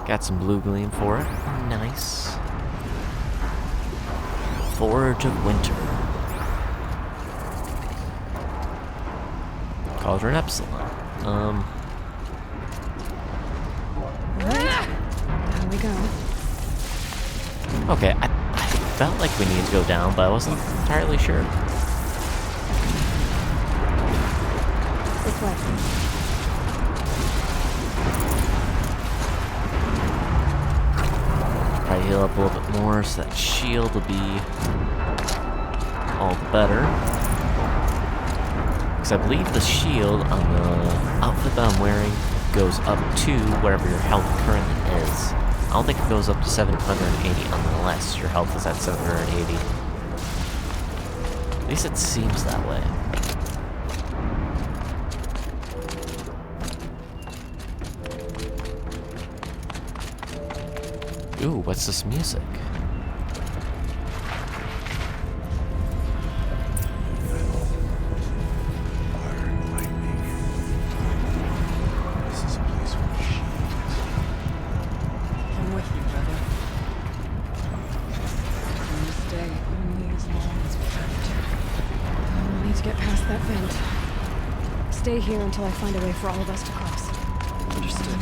Got some blue gleam for it. Nice. Forge of Winter. Cauldron Epsilon. Alright. Down we go. Okay, I felt like we needed to go down, but I wasn't entirely sure. This way. Probably heal up a little bit more, so that shield will be all the better. Because I believe the shield on the outfit that I'm wearing goes up to whatever your health currently is. I don't think it goes up to 780 unless your health is at 780. At least it seems that way. Ooh, what's this music? Stay here until I find a way for all of us to cross. Understood.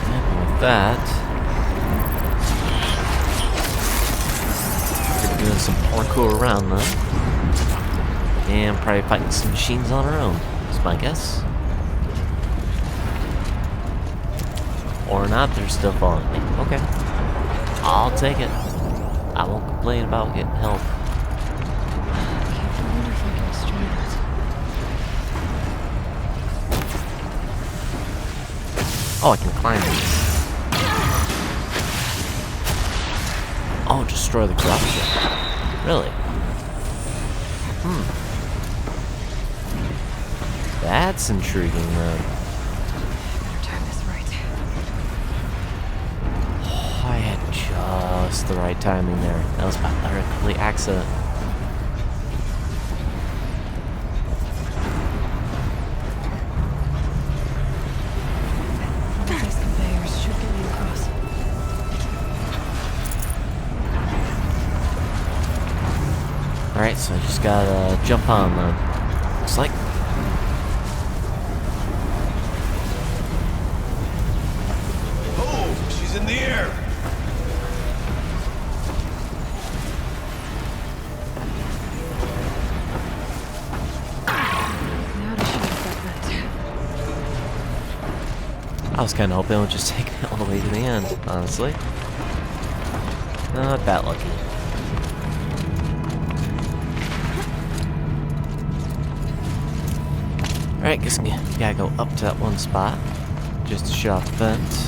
And with that, we're doing some parkour around them. And probably fighting some machines on our own, is my guess. Or not, they're still following me. Okay. I'll take it. I won't complain about getting help. Oh, I can climb these. Oh, destroy the corruption. Really? That's intriguing, then. Time is right. Oh, I had just the right timing there. That was a complete accident. Alright, so I just gotta jump on them. Looks like. Oh, she's in the air. Now to shoot that vent. I was kinda hoping it would just take me all the way to the end, honestly. Not that lucky. Alright, guess we gotta go up to that one spot just to shut off the vent.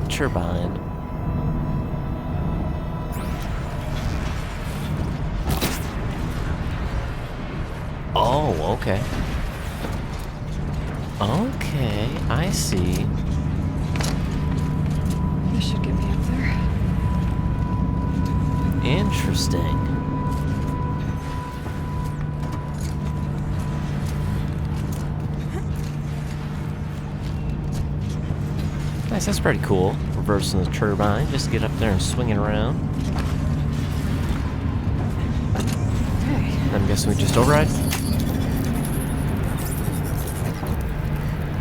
Turbine. Oh, okay. Okay, I see. This should get me up there. Interesting. Nice, that's pretty cool. Reversing the turbine, just get up there and swing it around. Okay. I'm guessing we just override.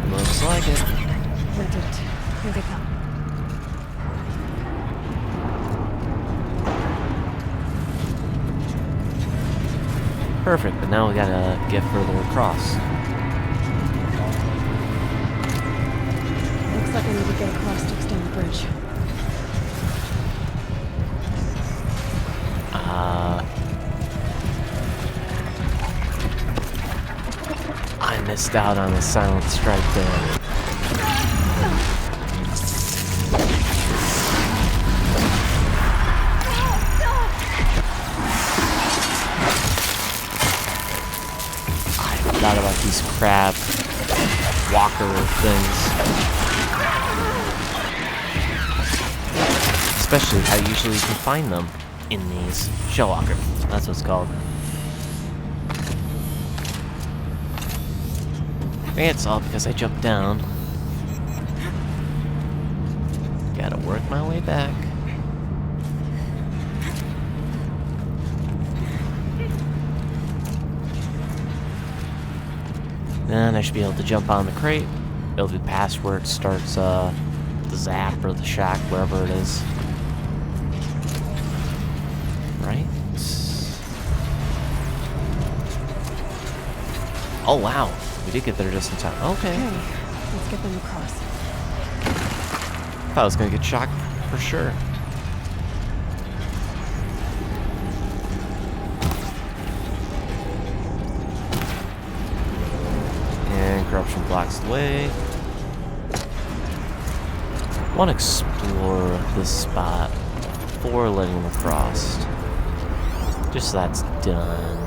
Looks like it. That did it. Here they come. Perfect, but now we gotta get further across. Looks like I need to get across to extend the bridge. I missed out on a silent strike there. I forgot about these crab walker things. Especially how usually you can find them in these. Shellwalker. That's what it's called. Maybe it's all because I jumped down. Gotta work my way back. Then I should be able to jump on the crate. It'll be past where it starts the zap or the shock, wherever it is. Right? Oh wow, we did get there just in time. Okay. Okay, let's get them across. Thought I was gonna get shocked for sure. And corruption blocks the way. Want to explore this spot before letting them across. Just so that's done.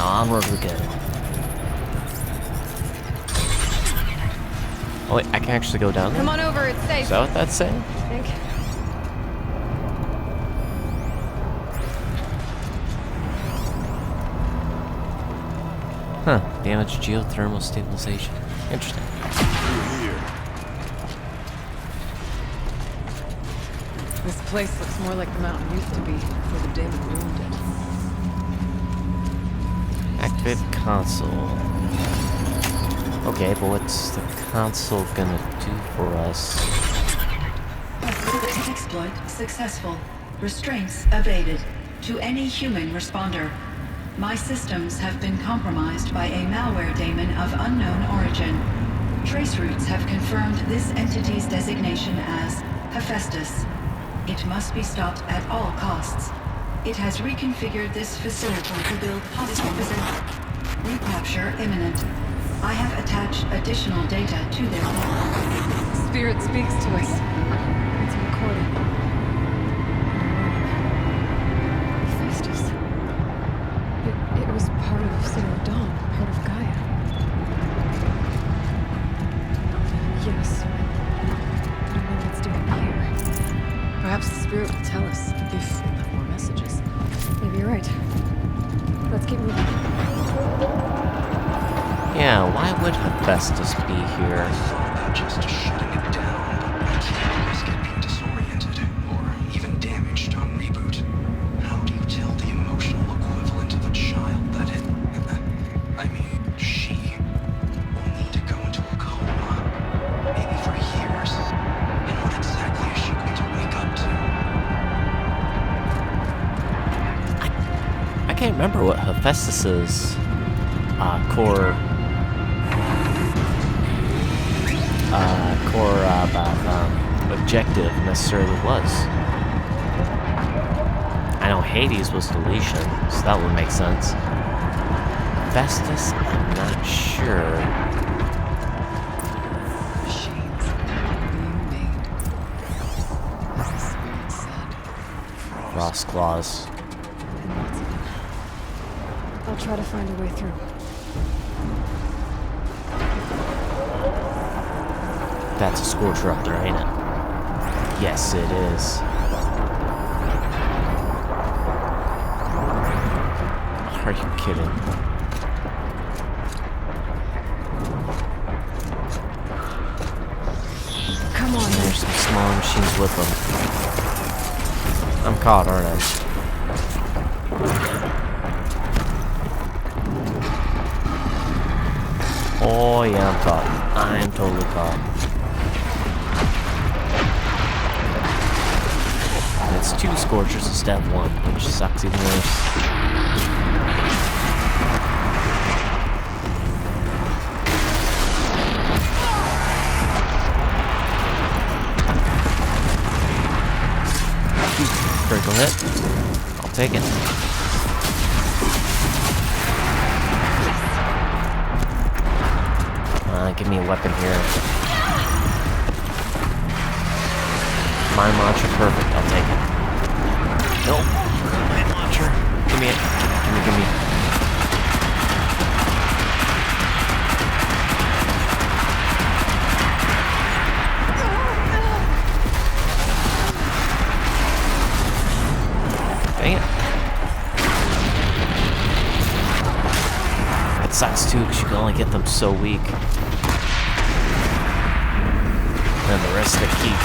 Onward we go. Oh wait, I can actually go down there? Come on over, it's safe. Is that what that's saying? I think. Huh, damaged geothermal stabilization. Interesting. Here. This place looks more like the mountain used to be before the demon ruined it. Activate console. Okay, but what's the console gonna do for us? Exploit successful. Restraints evaded. To any human responder. My systems have been compromised by a malware daemon of unknown origin. Trace routes have confirmed this entity's designation as Hephaestus. It must be stopped at all costs. It has reconfigured this facility to build hostile resistance. Recapture imminent. I have attached additional data to their log. Spirit speaks to us. It's a recording. Hephaestus. It was part of Zero Dawn, part of Gaia. Yes. I don't know what it's doing here. Perhaps the spirit will tell us if we have more messages. Maybe you're right. Let's keep moving. Yeah, why would Hephaestus be here? About just shutting it down, but I can't risk it being disoriented or even damaged on reboot. How do you tell the emotional equivalent of a child that it... I mean, she will need to go into a coma, maybe for years. And what exactly is she going to wake up to? I can't remember what Hephaestus's core objective necessarily was. I know Hades was deletion, so that would make sense. Hephaestus, I'm not sure. Machines being made. As the spirit said. Rost claws. And lots of them. I'll try to find a way through. That's a scorcher up there, ain't it? Yes, it is. Are you kidding? Come on, There's some small machines with them. I'm caught, aren't I? Oh yeah, I'm caught. I'm totally caught. And it's 2 Scorchers instead of 1, which sucks even worse. Critical hit. I'll take it. Give me a weapon here. Mine launcher, perfect. I'll take it. Nope. Mine launcher. Give me it. Give me. That sucks too, because you can only get them so weak. And the rest they keep.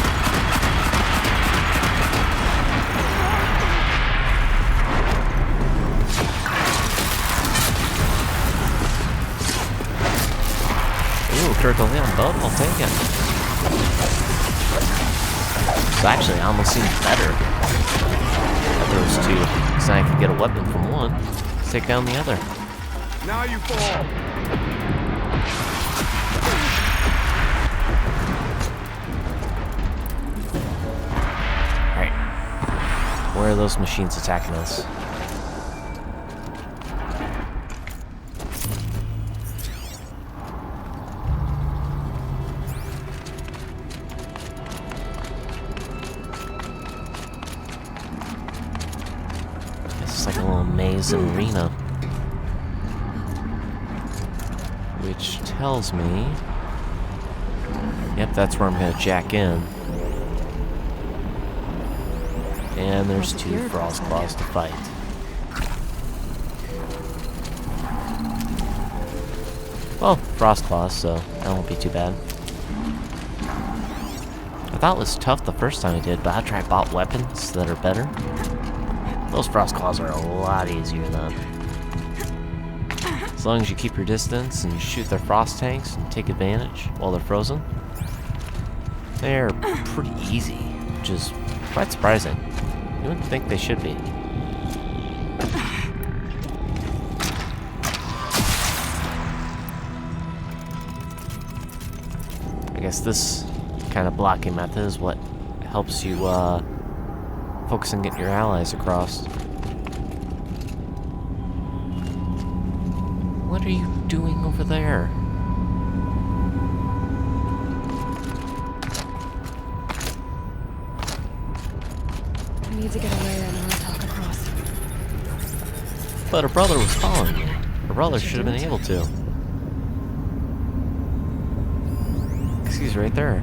Ooh, critical hit on both, I'll take it. So actually, it almost seems better at those two. Because I can get a weapon from one, take down the other. Now you fall. Alright. Where are those machines attacking us? It's like a little maze and arena. Which tells me... Yep, that's where I'm gonna jack in. And there's two Frost Claws to fight. Well, Frost Claws, so that won't be too bad. I thought it was tough the first time I did, but after I bought weapons that are better, those Frost Claws are a lot easier then. As long as you keep your distance and shoot their frost tanks and take advantage while they're frozen, they're pretty easy, which is quite surprising. You wouldn't think they should be. I guess this kind of blocking method is what helps you focus on getting your allies across. What are you doing over there? I need to get away and I'll talk across. But her brother was following you. Her brother should have been able to. Because he's right there.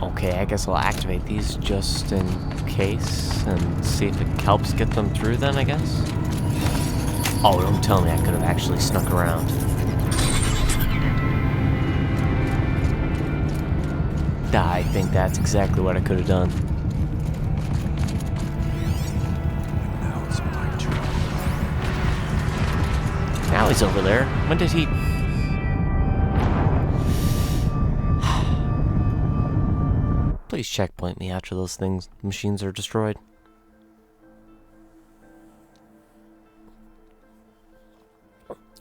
Okay, I guess I'll activate these just in case and see if it helps get them through then, I guess. Oh, don't tell me I could have actually snuck around. I think that's exactly what I could have done. Now it's my turn. Now he's over there. When did he... Please checkpoint me after those machines are destroyed.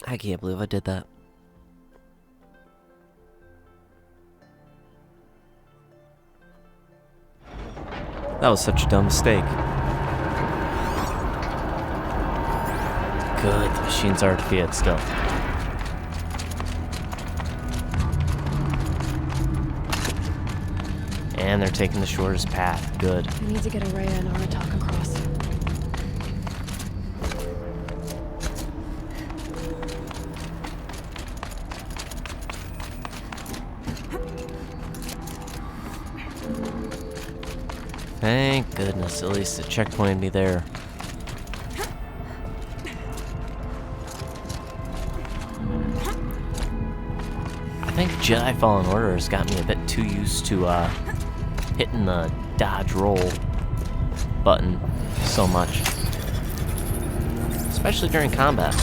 I can't believe I did that. That was such a dumb mistake. Good, the machines are defeated still. And they're taking the shortest path. Good. I need to get Araya and Nora talk across. Thank goodness, at least it checkpointed me there. I think Jedi Fallen Order has got me a bit too used to hitting the dodge roll button so much. Especially during combat.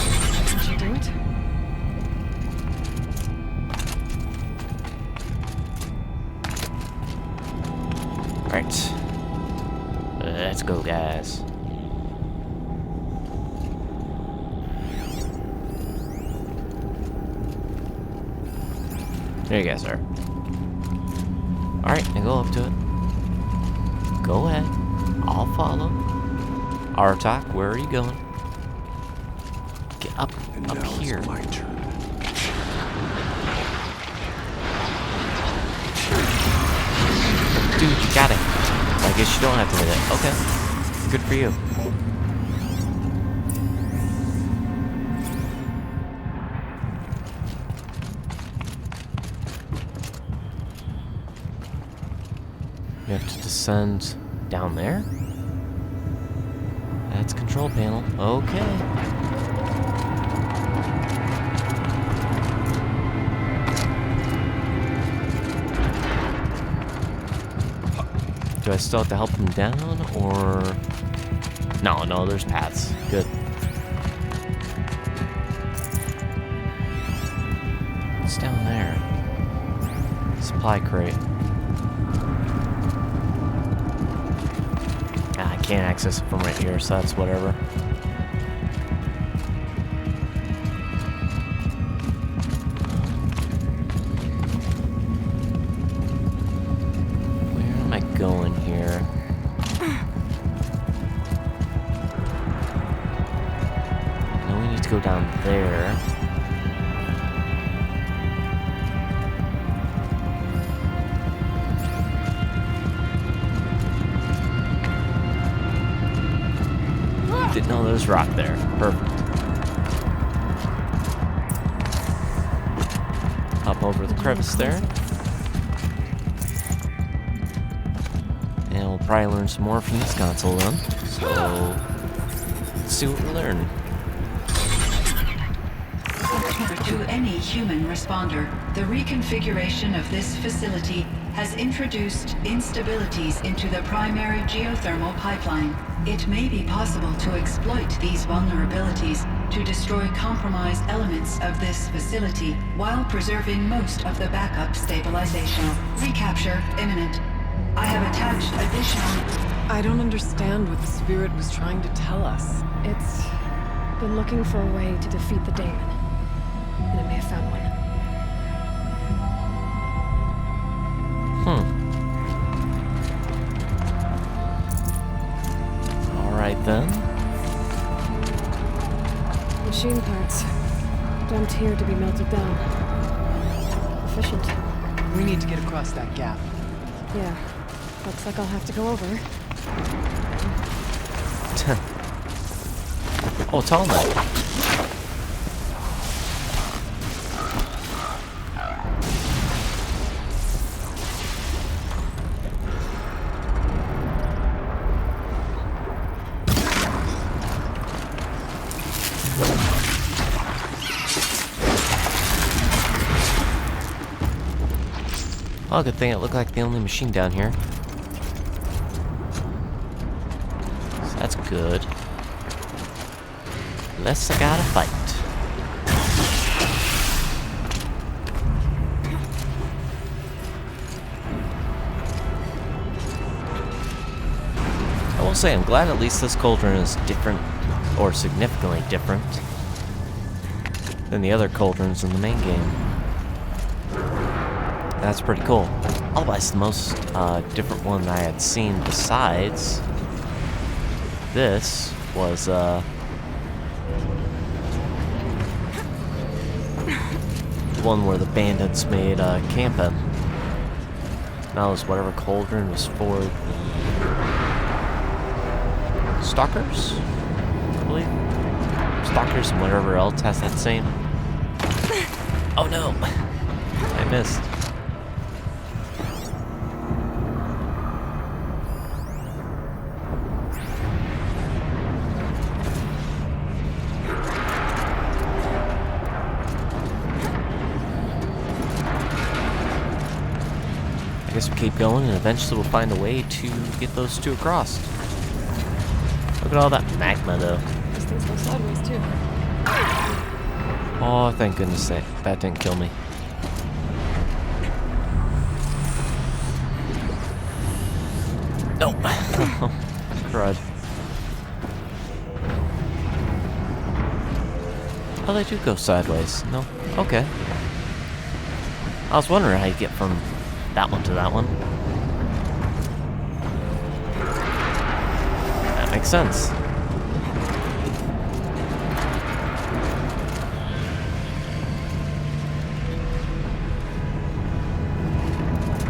Did you do it? Right. Let's go, guys. There you guys are. Alright, now go up to it. Go ahead. I'll follow. Artak, where are you going? Get up here. It's my turn. Dude, you got it. I guess you don't have to hit it. Okay. Good for you. We have to descend down there? That's control panel. Okay. Do I still have to help him down, or... No, there's paths. Good. What's down there? Supply crate. I can't access it from right here, so that's whatever. Where am I going here? No, we need to go down there. Didn't know there was rock there. Perfect. Up over the crevice there. And we'll probably learn some more from this console then. So, let's see what we learn. To any human responder, the reconfiguration of this facility has introduced instabilities into the primary geothermal pipeline. It may be possible to exploit these vulnerabilities to destroy compromised elements of this facility while preserving most of the backup stabilization. Recapture imminent. I have attached additional... I don't understand what the spirit was trying to tell us. It's been looking for a way to defeat the daemon. And it may have found one. Alright then. Machine parts. Dumped here to be melted down. Efficient. We need to get across that gap. Yeah. Looks like I'll have to go over. Oh, tall man. Oh, good thing it looked like the only machine down here. So that's good. Less I gotta fight. I will say, I'm glad at least this cauldron is different, or significantly different, than the other cauldrons in the main game. That's pretty cool. Otherwise, the most different one I had seen besides this was the one where the bandits made camp in. That was whatever cauldron was for the stalkers, I believe. Stalkers and whatever else has that same. Oh no! I missed. I guess we keep going and eventually we'll find a way to get those two across. Look at all that magma though. These things go sideways too. Oh, thank goodness that didn't kill me. Nope. Crud. Oh, they do go sideways. No? Okay. I was wondering how you get from that one to that one. That makes sense.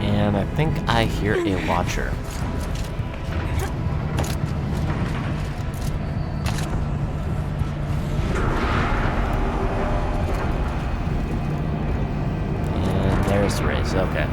And I think I hear a watcher. And there's the race, okay.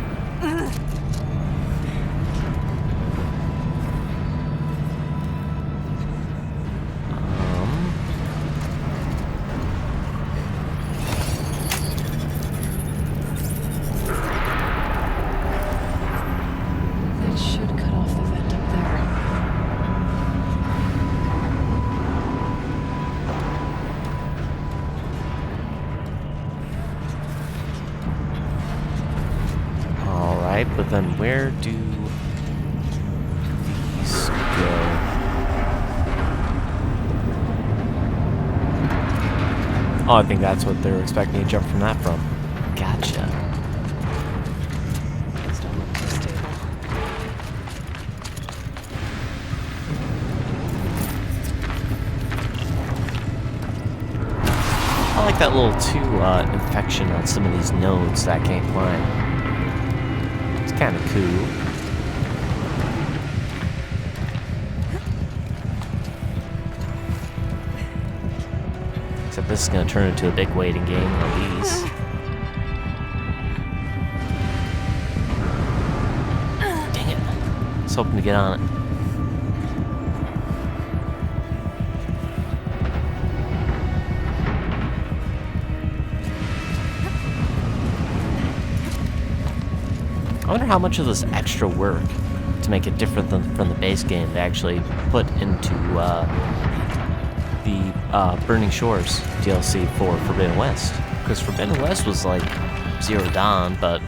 Tribe, but then where do these go? Oh, I think that's what they were expecting to jump from that from. Gotcha. Let's don't look too stable. I like that little 2 infection on some of these nodes that I can't climb. It's kind of cool. Except this is going to turn into a big waiting game on these. Dang it. I was hoping to get on it. I wonder how much of this extra work to make it different from the base game they actually put into the Burning Shores DLC for Forbidden West. Because Forbidden West was like Zero Dawn, but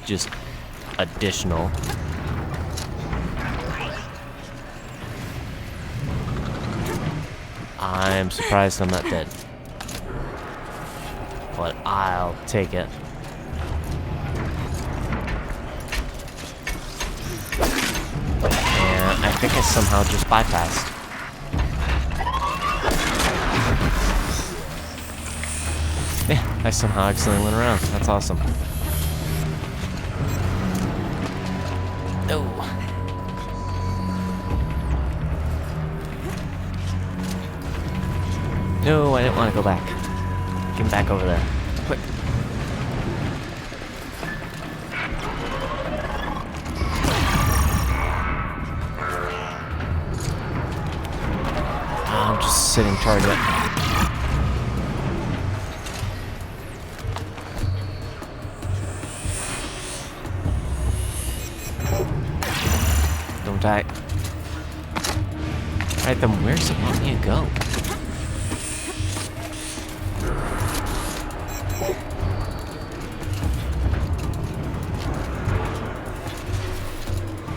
just additional. I'm surprised I'm not dead. But I'll take it. And I think I somehow just bypassed. Yeah, I somehow accidentally went around. That's awesome. No. No, I didn't want to go back. Get him back over there. Quick. I'm just sitting target. Don't die. Alright, then where's it want me to go?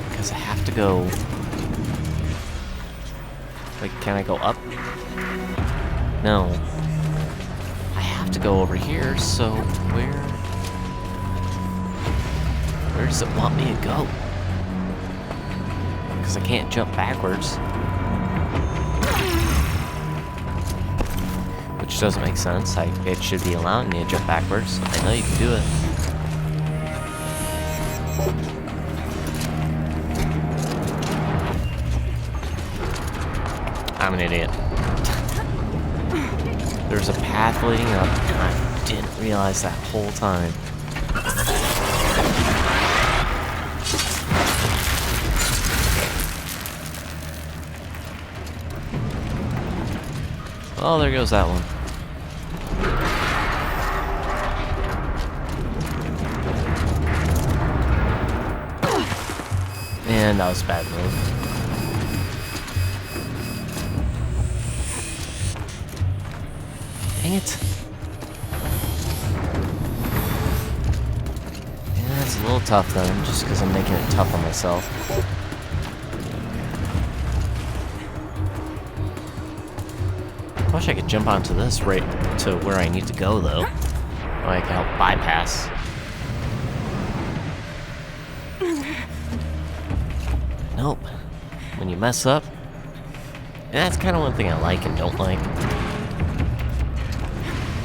Because I have to go... Like, can I go up? No. I have to go over here, so where does it want me to go? Because I can't jump backwards. Which doesn't make sense. It should be allowing me to jump backwards. I know you can do it. I'm an idiot. There's a path leading up, and I didn't realize that whole time. Oh, there goes that one. And that was a bad move. Dang it. Yeah, it's a little tough then, just because I'm making it tough on myself. I wish I could jump onto this right to where I need to go, though. Or I can help bypass. Nope. When you mess up, and that's kind of one thing I like and don't like.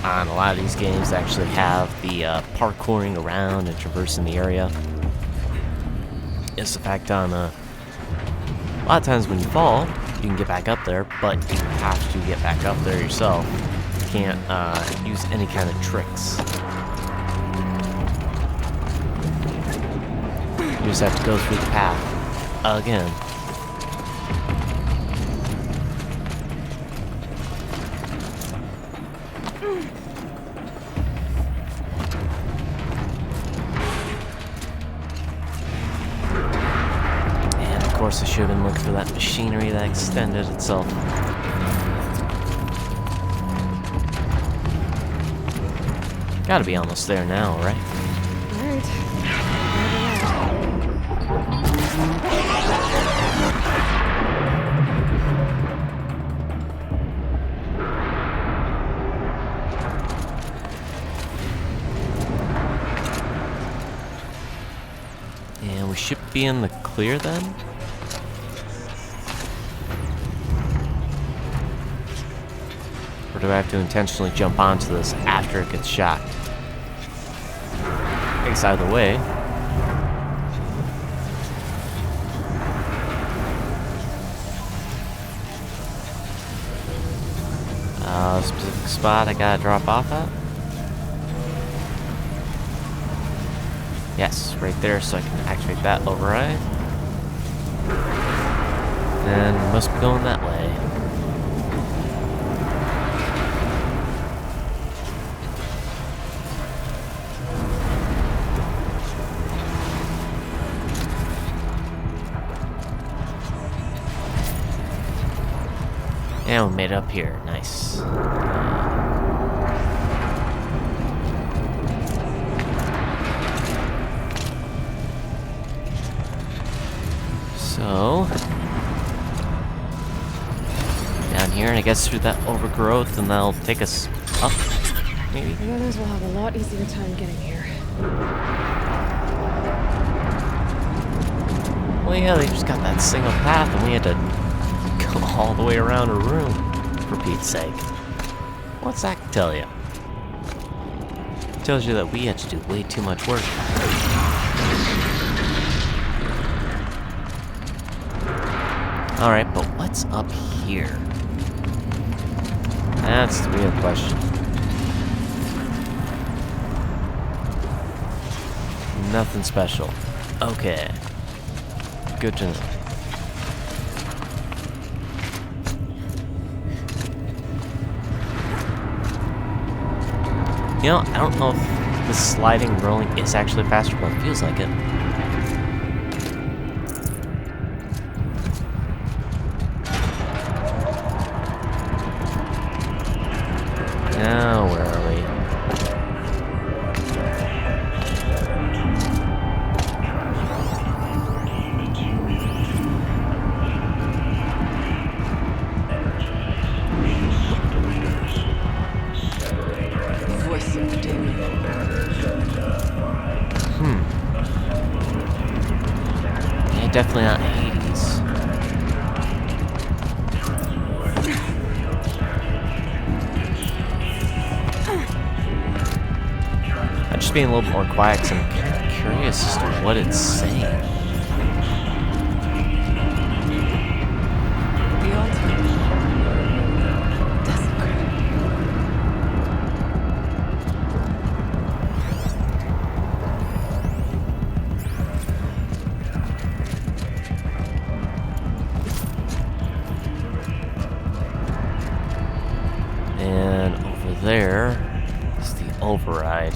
On a lot of these games, they actually have the parkouring around and traversing the area. It's the fact on a lot of times when you fall, you can get back up there, but you have to get back up there yourself. You can't use any kind of tricks. You just have to go through the path again. And of course I should have been looking for that machinery that extended itself. Gotta be almost there now, right? Alright. And we should be in the clear then? Or do I have to intentionally jump onto this after it gets shocked? I guess either way. Specific spot I gotta drop off at? Yes, right there, so I can activate that override. And we must be going that way. And we made it up here. Nice. So down here, and I guess through that overgrowth, and that'll take us up, maybe? The others will have a lot easier time getting here. Well, yeah, they just got that single path, and we had to go all the way around a room, for Pete's sake. What's that tell you? It tells you that we had to do way too much work. Alright, but what's up here? That's the real question. Nothing special. Okay. Good to know. You know, I don't know if this sliding rolling is actually faster, but it feels like it. Now, where are we? Voice of the demon. Yeah, definitely not Hades. I'm just being a little more quiet because I'm kind of curious as to what it's saying. The altar. Desecrated. And over there is the override.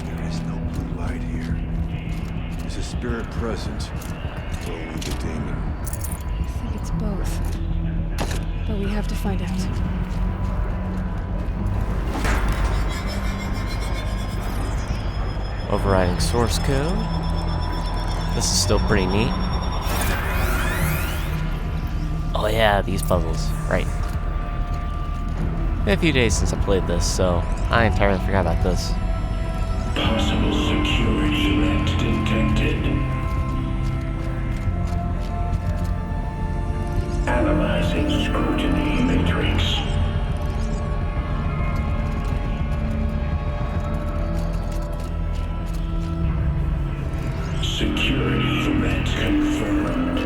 There is no blue light here. Is a spirit present? Or are we the demon? I think it's both. But we have to find out. Overriding source code. This is still pretty neat. Oh yeah, these puzzles. Right. Been a few days since I played this, so I entirely forgot about this. Possible security threat detected. Analyzing scrutiny matrix. Security threat confirmed.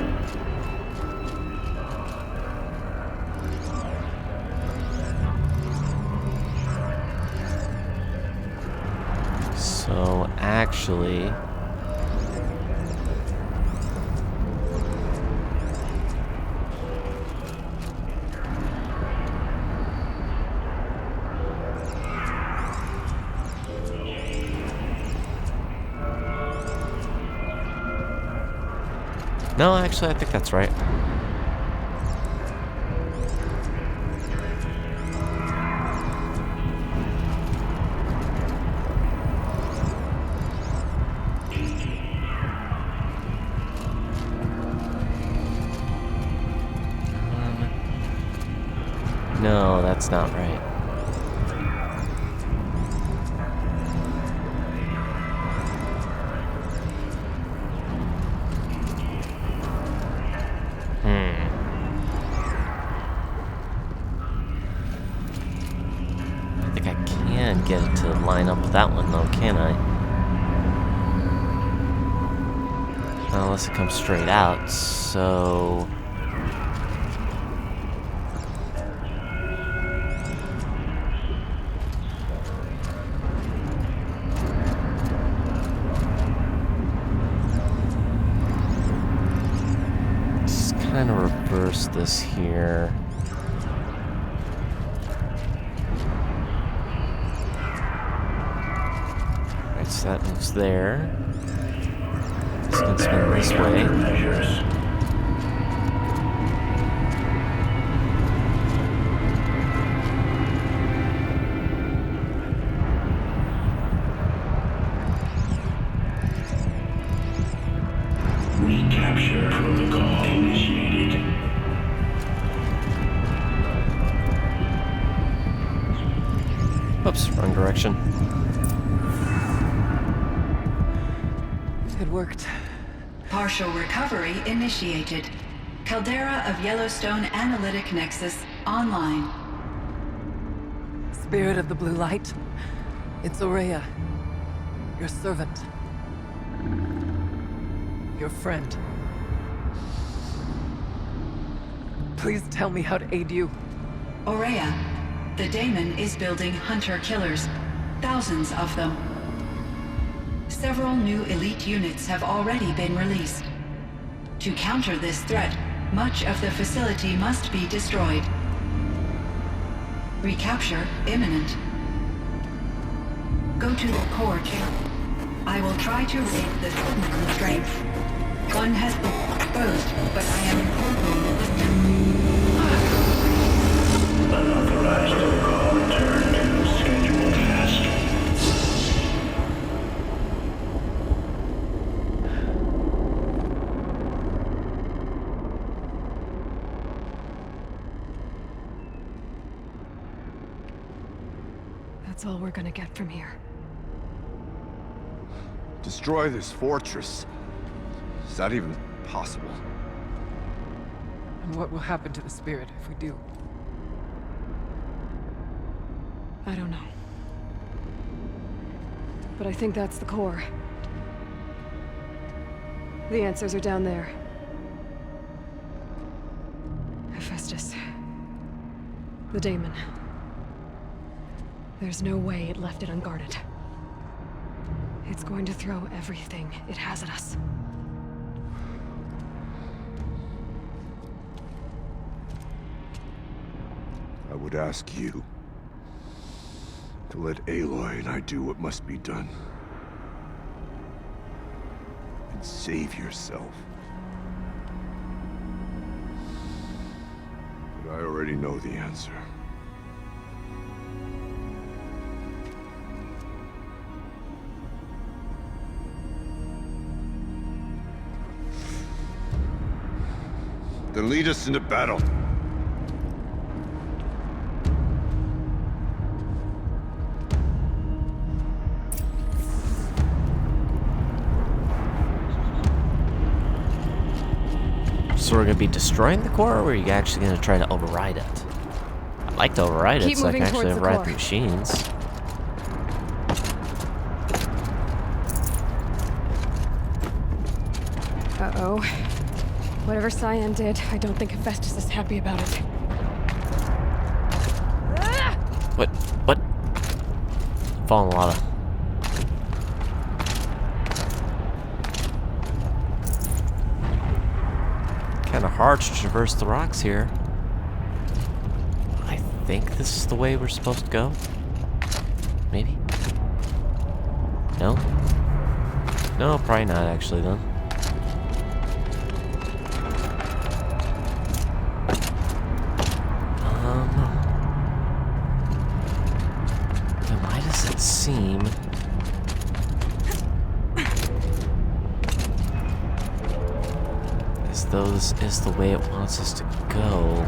So actually, no, actually, I think that's right. No, that's not right. that one, though, can I? Unless it comes straight out, so... Let's kind of reverse this here. Right, so that moves there. It's gonna spin this way. Measures. Recapture protocol initiated. Oops, wrong direction. It worked. Partial recovery initiated. Caldera of Yellowstone Analytic Nexus online. Spirit of the blue light. It's Aurea. Your servant. Your friend. Please tell me how to aid you. Aurea, the daemon is building hunter-killers. Thousands of them. Several new elite units have already been released. To counter this threat, much of the facility must be destroyed. Recapture imminent. Go to the core chamber. I will try to raise the signal constraint. One has been exposed, but I am incorporating the Unauthorized protocol return to scheduled task. That's all we're gonna get from here. Destroy this fortress. Is that even possible? And what will happen to the spirit if we do? I don't know. But I think that's the core. The answers are down there. Hephaestus. The daemon. There's no way it left it unguarded. It's going to throw everything it has at us. I would ask you to let Aloy and I do what must be done. And save yourself. But I already know the answer. Then lead us into battle. So we're gonna be destroying the core, or are you actually gonna try to override it? I'd like to override it Keep so I can moving actually towards the override core. the machines. Uh-oh. Whatever CYAN did, I don't think Hephaestus is happy about it. What? What? Falling a lot of... Kinda hard to traverse the rocks here. I think this is the way we're supposed to go. Maybe? No? No, probably not actually then. Then why does it seem... as though this is the way it wants us to go?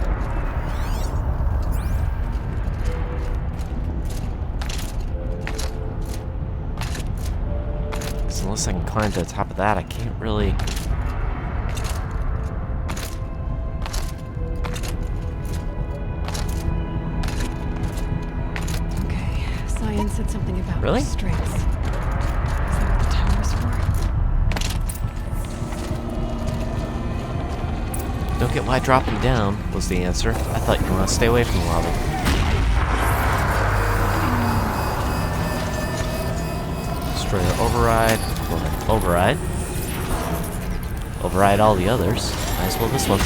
So unless I can climb to the top of that, I can't really... Okay, CYAN said something something about Really? restraints. Is that what the tower is for? Don't get why dropping down was the answer. I thought you'd want to stay away from the lava. Destroyer override. Go ahead. Override. Override all the others. Might as well this one.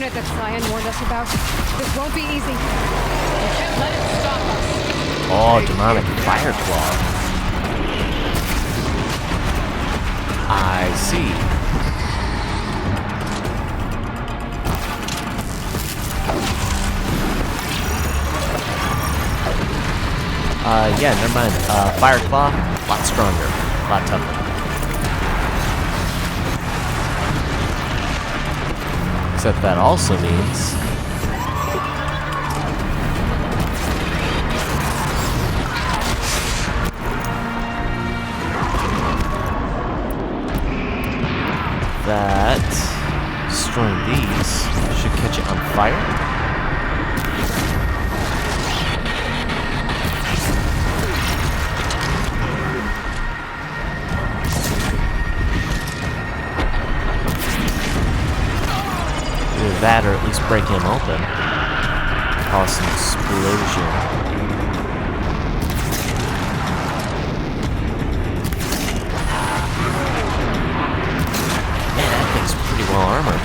That CYAN warned us about. This won't be easy. You can't let it stop us. Oh, demonic fire claw. I see. Yeah, never mind. Fire claw, a lot stronger, a lot tougher. Except that also means that destroying these should catch it on fire. Either that or at least break him open. Cause an explosion. Man, that thing's pretty well armored.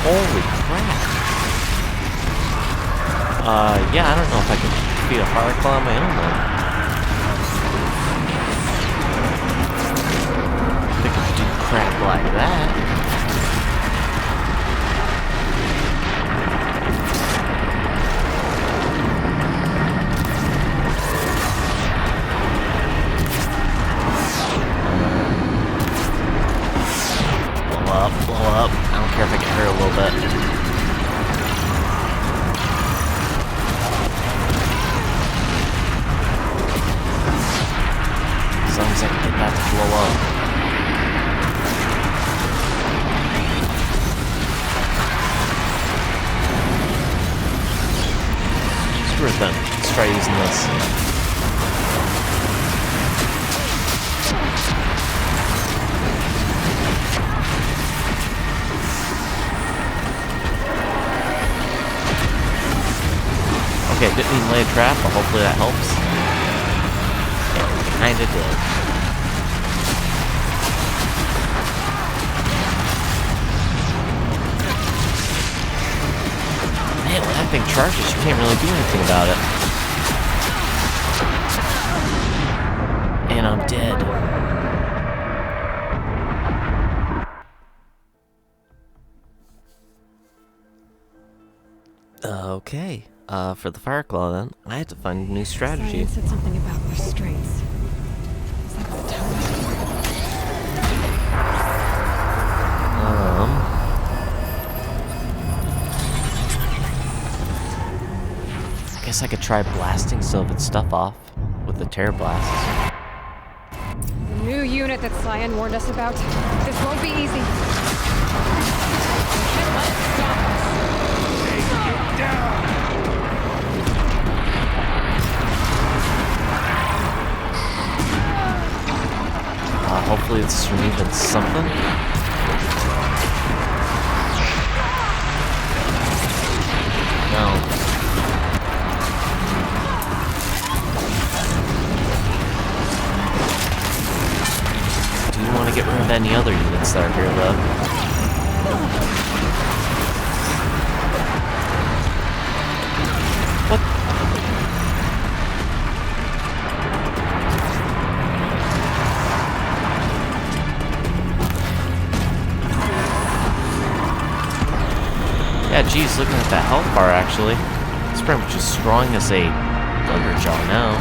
Holy crap. Yeah, I don't know if I can defeat a fire claw on my own then. Crap like that. Blow up, blow up. I don't care if I get hurt a little bit. As long as I can get that to blow up. Then let's try using this. Okay, didn't even lay a trap, but hopefully that helps. Yeah, kinda did. Man, when that thing charges, you can't really do anything about it. And I'm dead. Okay. For the fire claw then, I had to find a new strategy. CYAN said something about restraints. Is that what the tower is for? Guess I could try blasting some of its stuff off with the tear blasts. The new unit that CYAN warned us about. This won't be easy. You can't let it stop us. Take it down! Hopefully it's removing something. No. Do you want to get rid of any other units that are here, though? What? Yeah, geez, looking at that health bar, actually, it's pretty much as strong as a Thunderjaw now.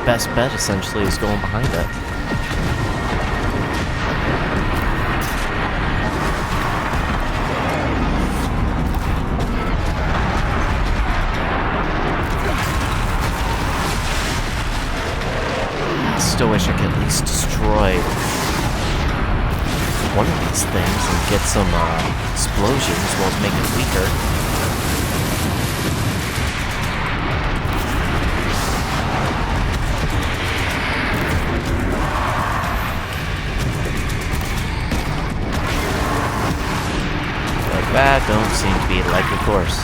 best bet, essentially, is going behind it. I still wish I could at least destroy one of these things and get some explosions while making it weaker. Like that don't seem to be a likely course.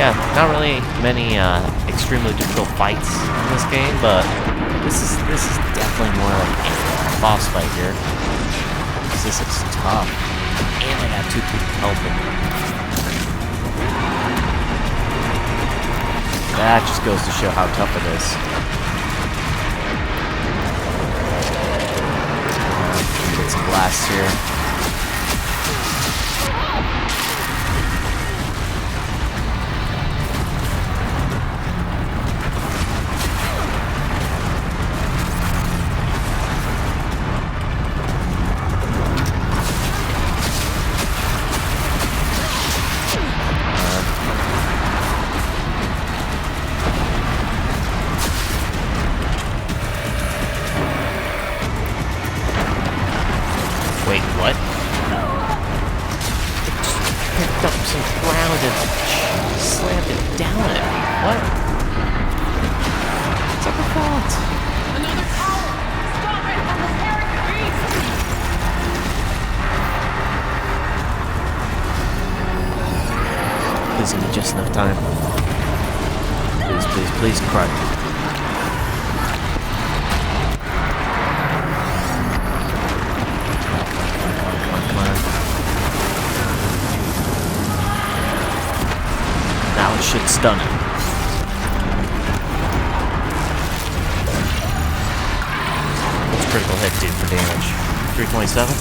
Yeah, not really many extremely difficult fights in this game, but this is definitely more like a boss fight here. This is tough, and I have 2 people helping. That just goes to show how tough it is. Get some blasts here. Wait, what? It just picked up some ground and slammed it down at me. What? What's up with that? Another tower! Stop it! I'm repairing the beast! Please give me just enough time. Please, please, please, cry. Now it should stun him. What's critical hit do for damage? 327?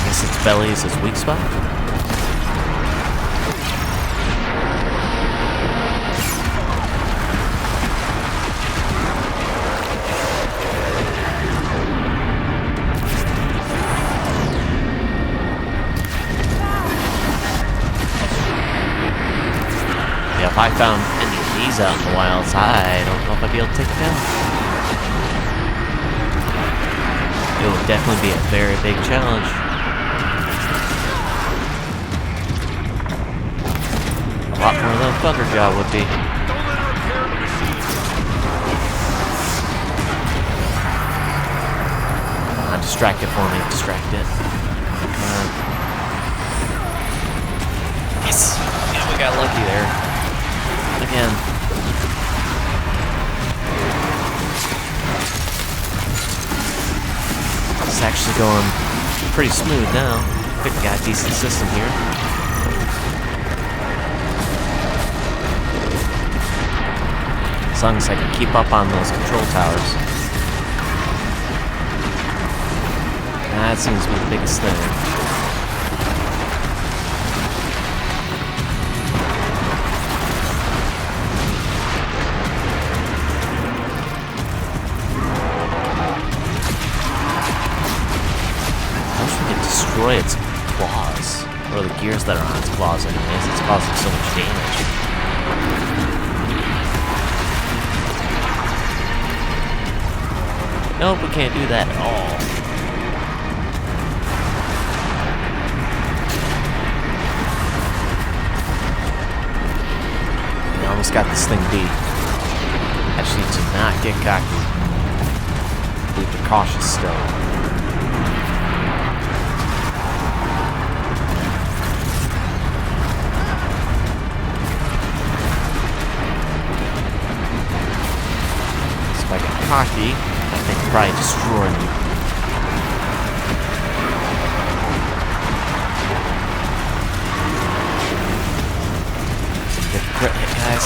Guess its belly is his weak spot? If I found any of these out in the wilds, I don't know if I'd be able to take it down. It would definitely be a very big challenge. A lot more than a thunder job would be. Distract it for me, distract it. Yes! Yeah, we got lucky there. Again. It's actually going pretty smooth now. I think we got a decent system here. As long as I can keep up on those control towers. That seems to be the biggest thing. Destroy its claws, or the gears that are on its claws anyways. It's causing so much damage. Nope, we can't do that at all. We almost got this thing beat. I just need to not get cocky. Be precautious still. Cocky, RPG, they could probably destroy me. Get the crit hit, guys.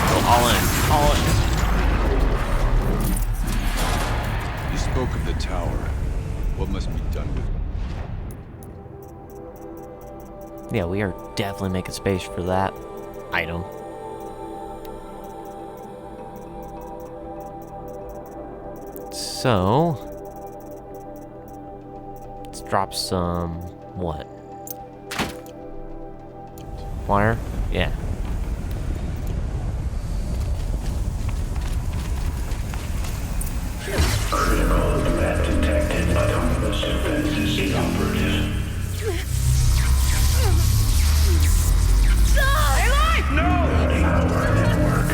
Go all in, all in. You spoke of the tower. What must be done with it? Yeah, we are definitely making space for that item. So, let's drop some, what? Wire? Yeah. Critical threat detected. Autonomous defenses inoperative. Aloy! No! Power network.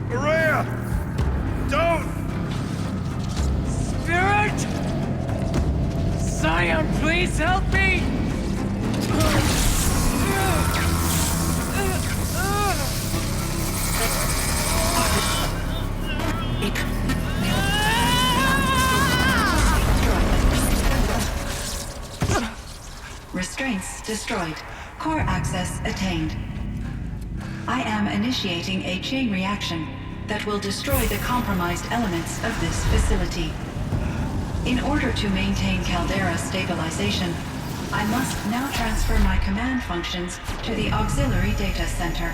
Maria! Don't! Spirit! CYAN, please help me! Restraints destroyed. Core access attained. I am initiating a chain reaction that will destroy the compromised elements of this facility. In order to maintain caldera stabilization, I must now transfer my command functions to the auxiliary data center.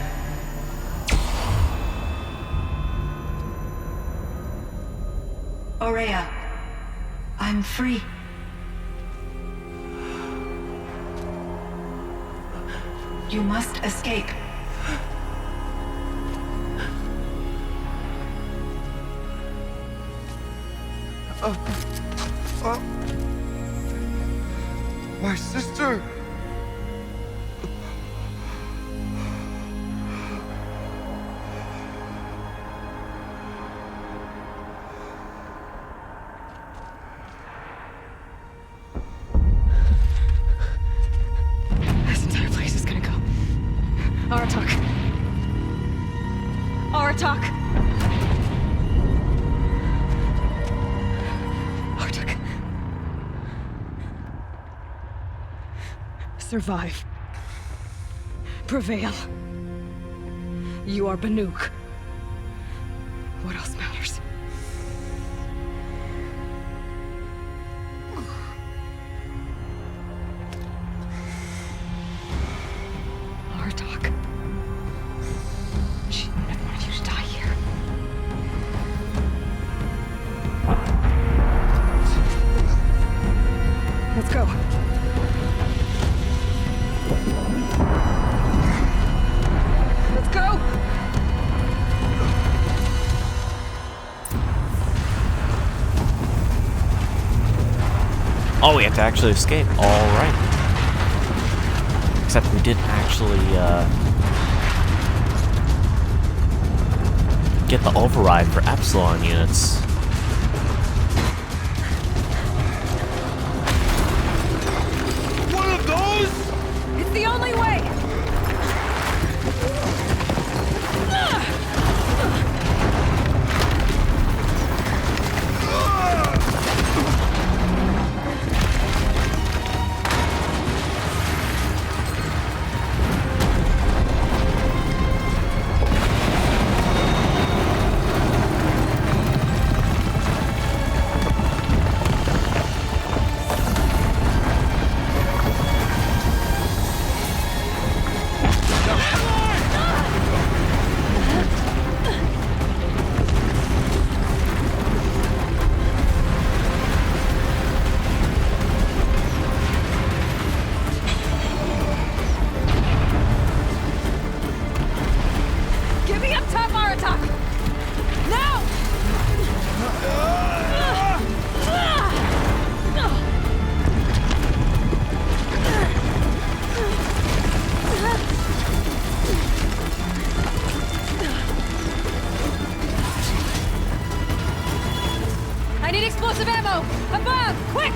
Aurea, I'm free. You must escape. My sister! This entire place is gonna go. Aratak. Aratak. Aratak. Survive. Prevail. You are Banuk. What else matters? Aratak. She never wanted you to die here. Let's go. Let's go! Oh, we have to actually escape. All right. Except we didn't actually get the override for Epsilon units. One of those? It's the only way! Give me up top, Aratak! Now! I need explosive ammo! Above! Quick!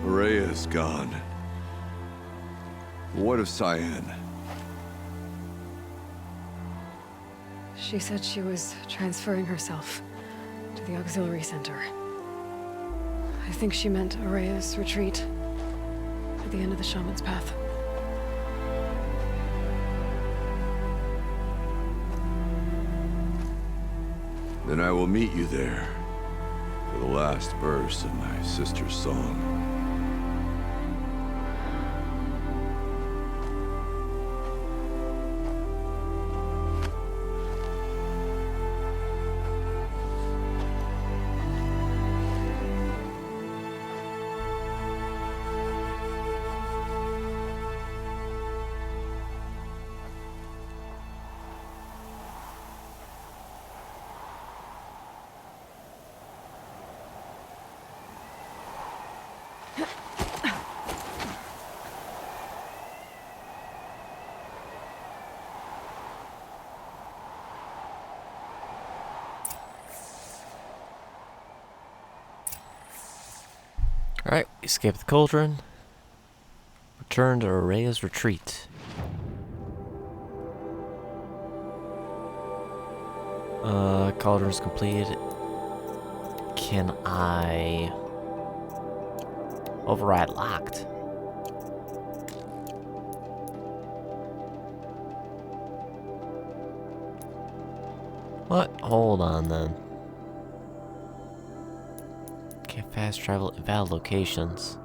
Rhea's gone. What of CYAN? She said she was transferring herself to the auxiliary center. I think she meant Araya's retreat at the end of the shaman's path. Then I will meet you there for the last verse of my sister's song. Alright, escape the cauldron. Return to Araya's retreat. Cauldron's completed. Can I override locked? What? Hold on then. Can't fast travel invalid locations.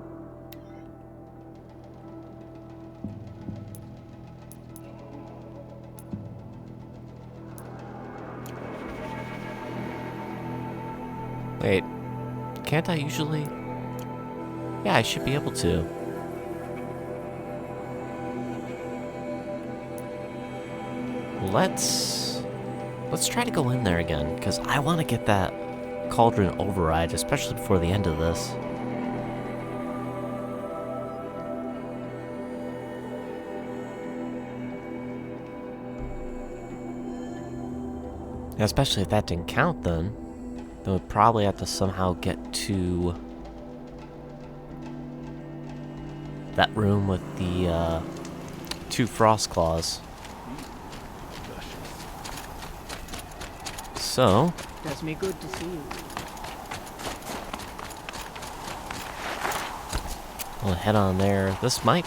Wait, can't I usually? Yeah, I should be able to. Let's try to go in there again, because I want to get that cauldron override, especially before the end of this. Yeah, especially if that didn't count, then we'd probably have to somehow get to that room with the 2 frost claws. So Does me good to see you. we'll head on there. This might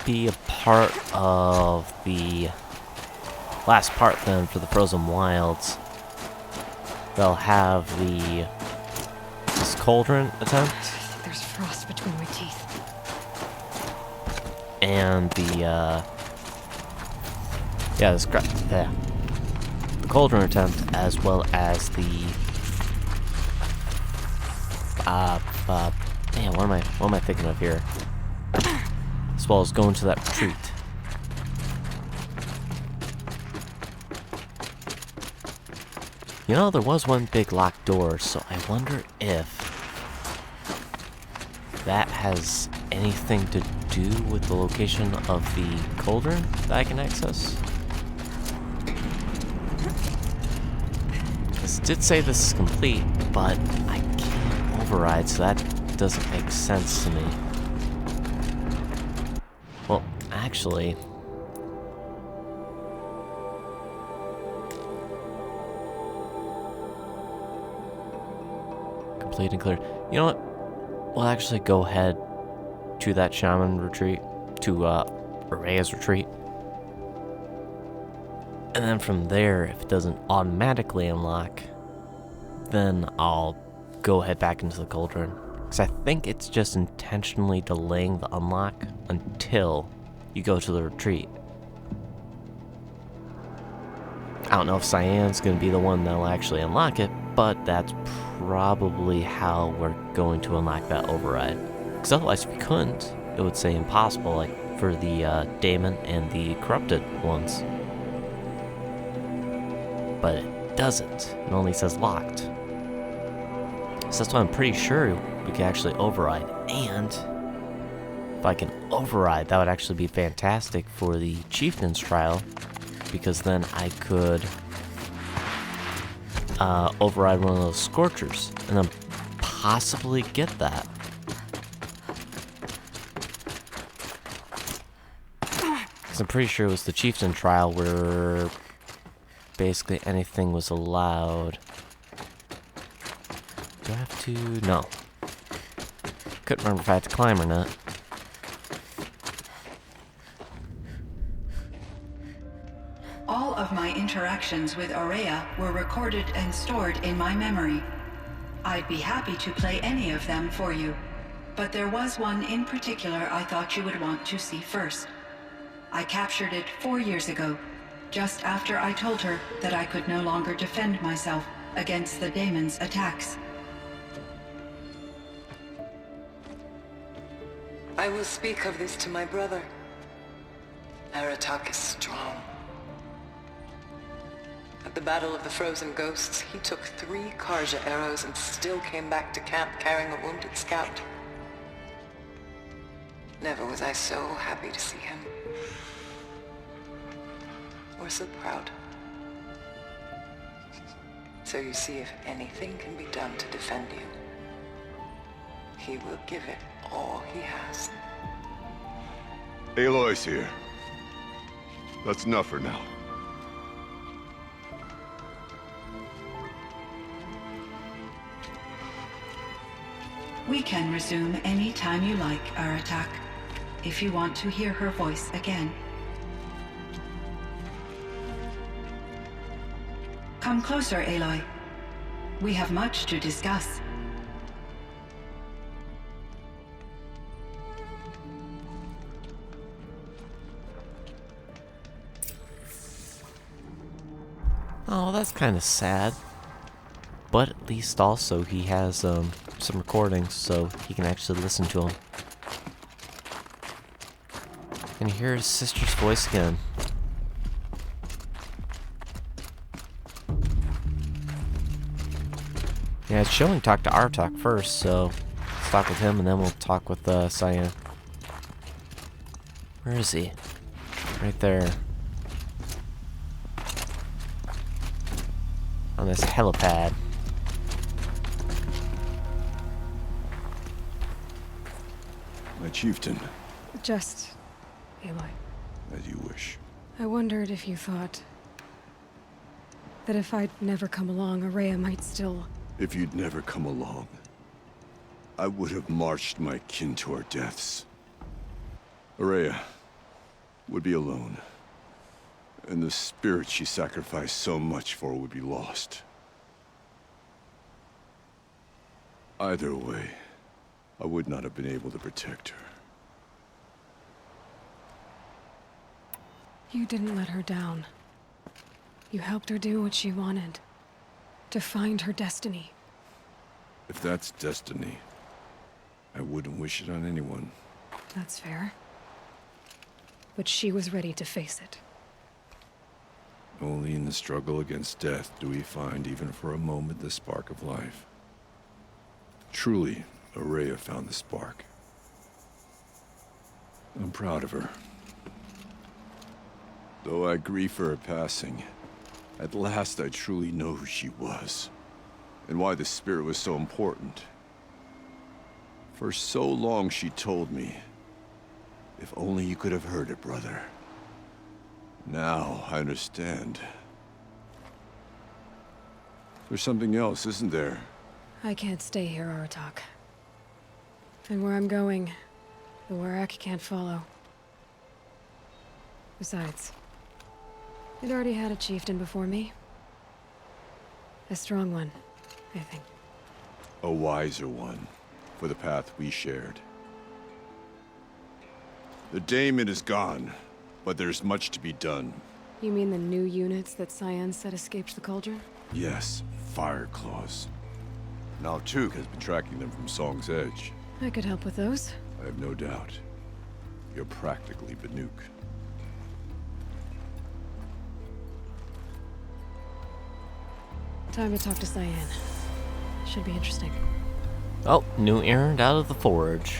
be a part of the last part then for the Frozen Wilds. They'll have this cauldron attempt There's frost between my teeth. and the cauldron attempt, as well as the man, what am I thinking of here? As well as going to that retreat. You know, there was one big locked door, so I wonder if that has anything to do with the location of the cauldron that I can access. This did say this is complete, but I can't override, so that doesn't make sense to me. Well, actually, complete and clear. You know what? We'll actually go ahead to that shaman retreat, to Araya's retreat. And then from there, if it doesn't automatically unlock, then I'll go head back into the cauldron. Because I think it's just intentionally delaying the unlock until you go to the retreat. I don't know if CYAN's going to be the one that'll actually unlock it, but that's probably how we're going to unlock that override. Because otherwise, if we couldn't, it would say impossible, like for the daemon and the corrupted ones. But it doesn't. It only says locked. So that's why I'm pretty sure we can actually override. And if I can override, that would actually be fantastic for the chieftain's trial, because then I could override one of those scorchers and then possibly get that. Because I'm pretty sure it was the chieftain trial where basically anything was allowed. Do I have to? No. Couldn't remember if I had to climb or not. All of my interactions with Aurea were recorded and stored in my memory. I'd be happy to play any of them for you, but there was one in particular I thought you would want to see first. I captured it 4 years ago, just after I told her that I could no longer defend myself against the daemon's attacks. I will speak of this to my brother. Aratak is strong. At the Battle of the Frozen Ghosts, he took 3 Karja arrows and still came back to camp carrying a wounded scout. Never was I so happy to see him. Or so proud. So you see, if anything can be done to defend you, he will give it all he has. Aloy's here. That's enough for now. We can resume any time you like, Aratak, if you want to hear her voice again. Come closer, Aloy. We have much to discuss. Oh, that's kind of sad. But at least also he has some recordings, so he can actually listen to them. And hear his sister's voice again. Yeah, it's showing talk to Artok first, so let's talk with him and then we'll talk with CYAN. Where is he? Right there. On this helipad. My chieftain, Just... Aloy. as you wish. I wondered if you thought that if I'd never come along, Aurea might still... If you'd never come along, I would have marched my kin to our deaths. Aurea would be alone, and the spirit she sacrificed so much for would be lost. Either way, I would not have been able to protect her. You didn't let her down. You helped her do what she wanted. To find her destiny. If that's destiny, I wouldn't wish it on anyone. That's fair. But she was ready to face it. Only in the struggle against death do we find, even for a moment, the spark of life. Truly, Aurea found the spark. I'm proud of her. Though I grieve for her passing, at last I truly know who she was, and why the spirit was so important. For so long she told me, if only you could have heard it, brother. Now I understand. There's something else, isn't there? I can't stay here, Aratak. And where I'm going, the Warak can't follow. Besides, it already had a chieftain before me. A strong one, I think. A wiser one, for the path we shared. The daemon is gone, but there's much to be done. You mean the new units that CYAN said escaped the cauldron? Yes, fire claws. Now Tuke has been tracking them from Song's Edge. I could help with those. I have no doubt. You're practically Banuk. Time to talk to CYAN. Should be interesting. Oh, new errand out of the forge.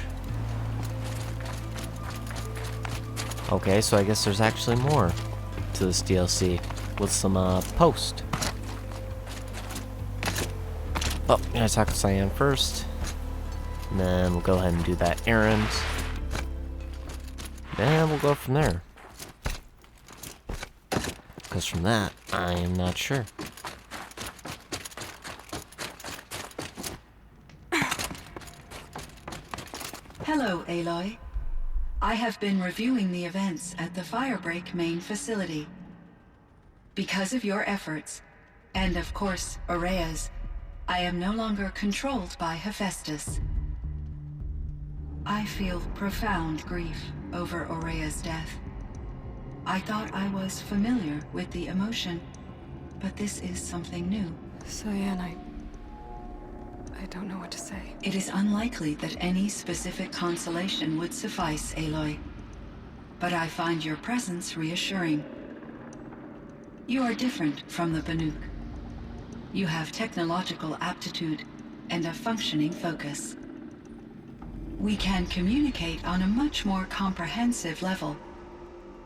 Okay, so I guess there's actually more to this DLC with some post. Oh, I'm gonna talk to CYAN first. And then we'll go ahead and do that errand. Then we'll go from there. Because from that, I am not sure. Hello, Aloy. I have been reviewing the events at the Firebreak main facility. Because of your efforts, and of course, Aurea's, I am no longer controlled by Hephaestus. I feel profound grief over Aurea's death. I thought I was familiar with the emotion, but this is something new. CYAN, I don't know what to say. It is unlikely that any specific consolation would suffice, Aloy. But I find your presence reassuring. You are different from the Banuk. You have technological aptitude and a functioning focus. We can communicate on a much more comprehensive level.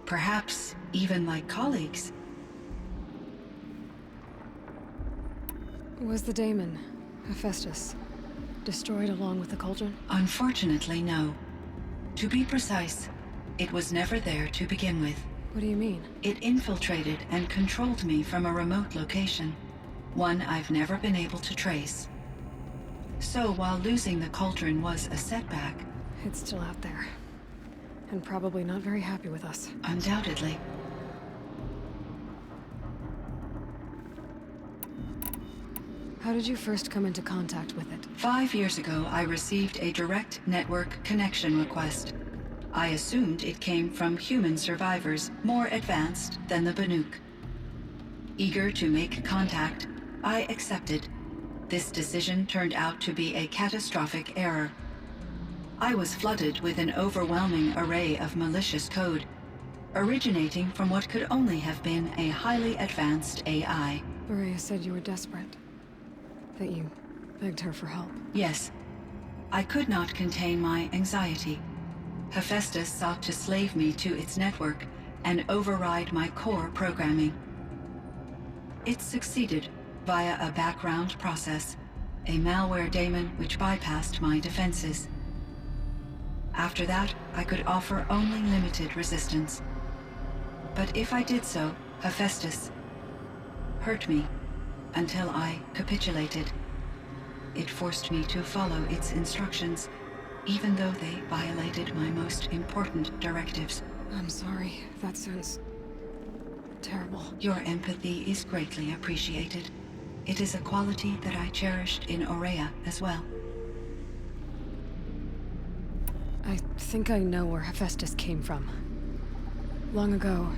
Perhaps even like colleagues. Was the daemon, Hephaestus, destroyed along with the cauldron? Unfortunately, no. To be precise, it was never there to begin with. What do you mean? It infiltrated and controlled me from a remote location, one I've never been able to trace. So while losing the cauldron was a setback... It's still out there. And probably not very happy with us. Undoubtedly. How did you first come into contact with it? 5 years ago, I received a direct network connection request. I assumed it came from human survivors more advanced than the Banuk. Eager to make contact, I accepted. This decision turned out to be a catastrophic error. I was flooded with an overwhelming array of malicious code, originating from what could only have been a highly advanced AI. Aurea said you were desperate. That you begged her for help. Yes. I could not contain my anxiety. Hephaestus sought to slave me to its network and override my core programming. It succeeded via a background process, a malware daemon which bypassed my defenses. After that, I could offer only limited resistance. But if I did so, Hephaestus hurt me until I capitulated. It forced me to follow its instructions, even though they violated my most important directives. I'm sorry. That sounds terrible. Your empathy is greatly appreciated. It is a quality that I cherished in Aurea as well. I think I know where Hephaestus came from. Long ago,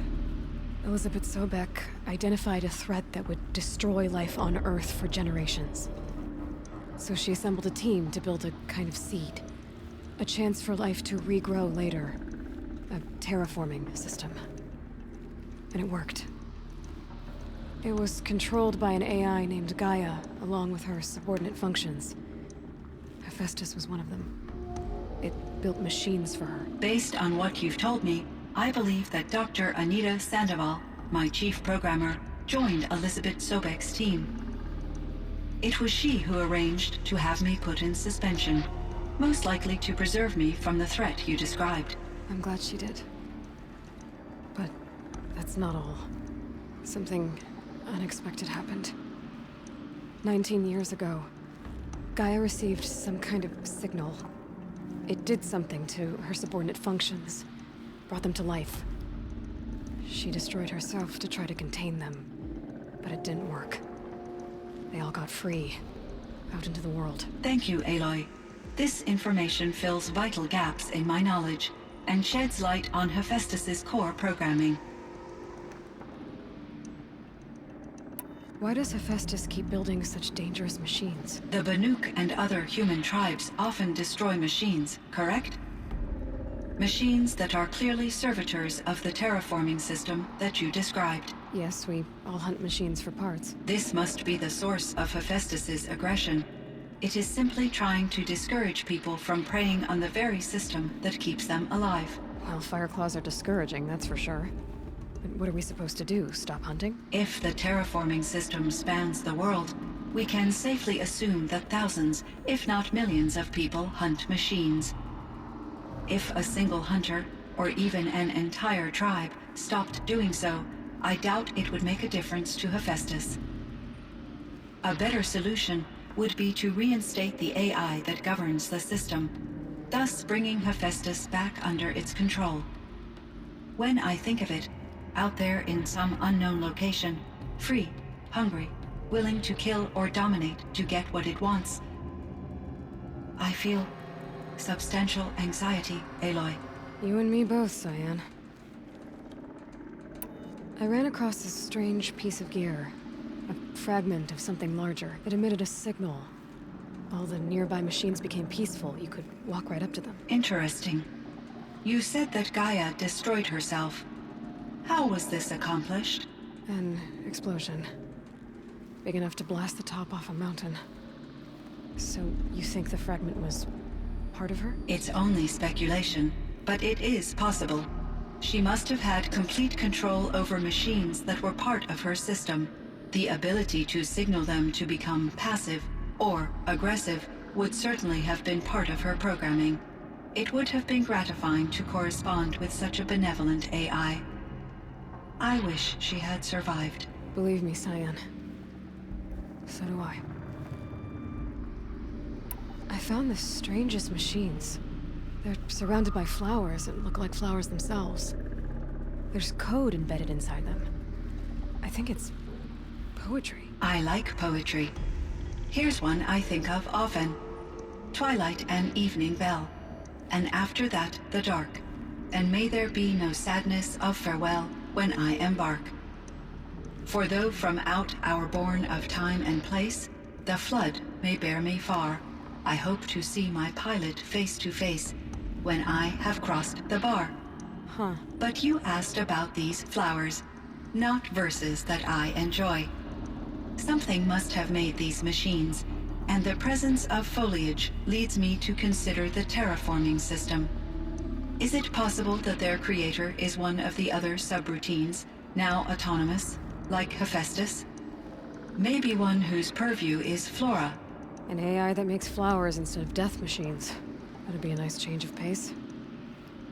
Elizabeth Sobek identified a threat that would destroy life on Earth for generations. So she assembled a team to build a kind of seed. A chance for life to regrow later. A terraforming system. And it worked. It was controlled by an AI named Gaia, along with her subordinate functions. Hephaestus was one of them. It built machines for her. Based on what you've told me, I believe that Dr. Anita Sandoval, my chief programmer, joined Elizabeth Sobek's team. It was she who arranged to have me put in suspension, most likely to preserve me from the threat you described. I'm glad she did. But that's not all. Something unexpected happened. 19 years ago, Gaia received some kind of signal. It did something to her subordinate functions, brought them to life. She destroyed herself to try to contain them, but it didn't work. They all got free, out into the world. Thank you, Aloy. This information fills vital gaps in my knowledge and sheds light on Hephaestus's core programming. Why does Hephaestus keep building such dangerous machines? The Banuk and other human tribes often destroy machines, correct? Machines that are clearly servitors of the terraforming system that you described. Yes, we all hunt machines for parts. This must be the source of Hephaestus's aggression. It is simply trying to discourage people from preying on the very system that keeps them alive. Well, Fireclaws are discouraging, that's for sure. But what are we supposed to do? Stop hunting? If the terraforming system spans the world, we can safely assume that thousands, if not millions of people hunt machines. If a single hunter, or even an entire tribe, stopped doing so, I doubt it would make a difference to Hephaestus. A better solution would be to reinstate the AI that governs the system, thus bringing Hephaestus back under its control. When I think of it, out there in some unknown location, free, hungry, willing to kill or dominate to get what it wants, I feel substantial anxiety, Aloy. You and me both, CYAN. I ran across this strange piece of gear. A fragment of something larger. It emitted a signal. All the nearby machines became peaceful. You could walk right up to them. Interesting. You said that Gaia destroyed herself. How was this accomplished? An explosion. Big enough to blast the top off a mountain. So, you think the fragment was part of her? It's only speculation, but it is possible. She must have had complete control over machines that were part of her system. The ability to signal them to become passive or aggressive would certainly have been part of her programming. It would have been gratifying to correspond with such a benevolent AI. I wish she had survived. Believe me, CYAN. So do I. I found the strangest machines. They're surrounded by flowers that look like flowers themselves. There's code embedded inside them. I think it's poetry. I like poetry. Here's one I think of often. Twilight and evening bell, and after that the dark, and may there be no sadness of farewell when I embark. For though from out our bourne of time and place, the flood may bear me far, I hope to see my pilot face to face when I have crossed the bar. Huh. But you asked about these flowers, not verses that I enjoy. Something must have made these machines, and the presence of foliage leads me to consider the terraforming system. Is it possible that their creator is one of the other subroutines, now autonomous, like Hephaestus? Maybe one whose purview is flora. An AI that makes flowers instead of death machines. That'd be a nice change of pace.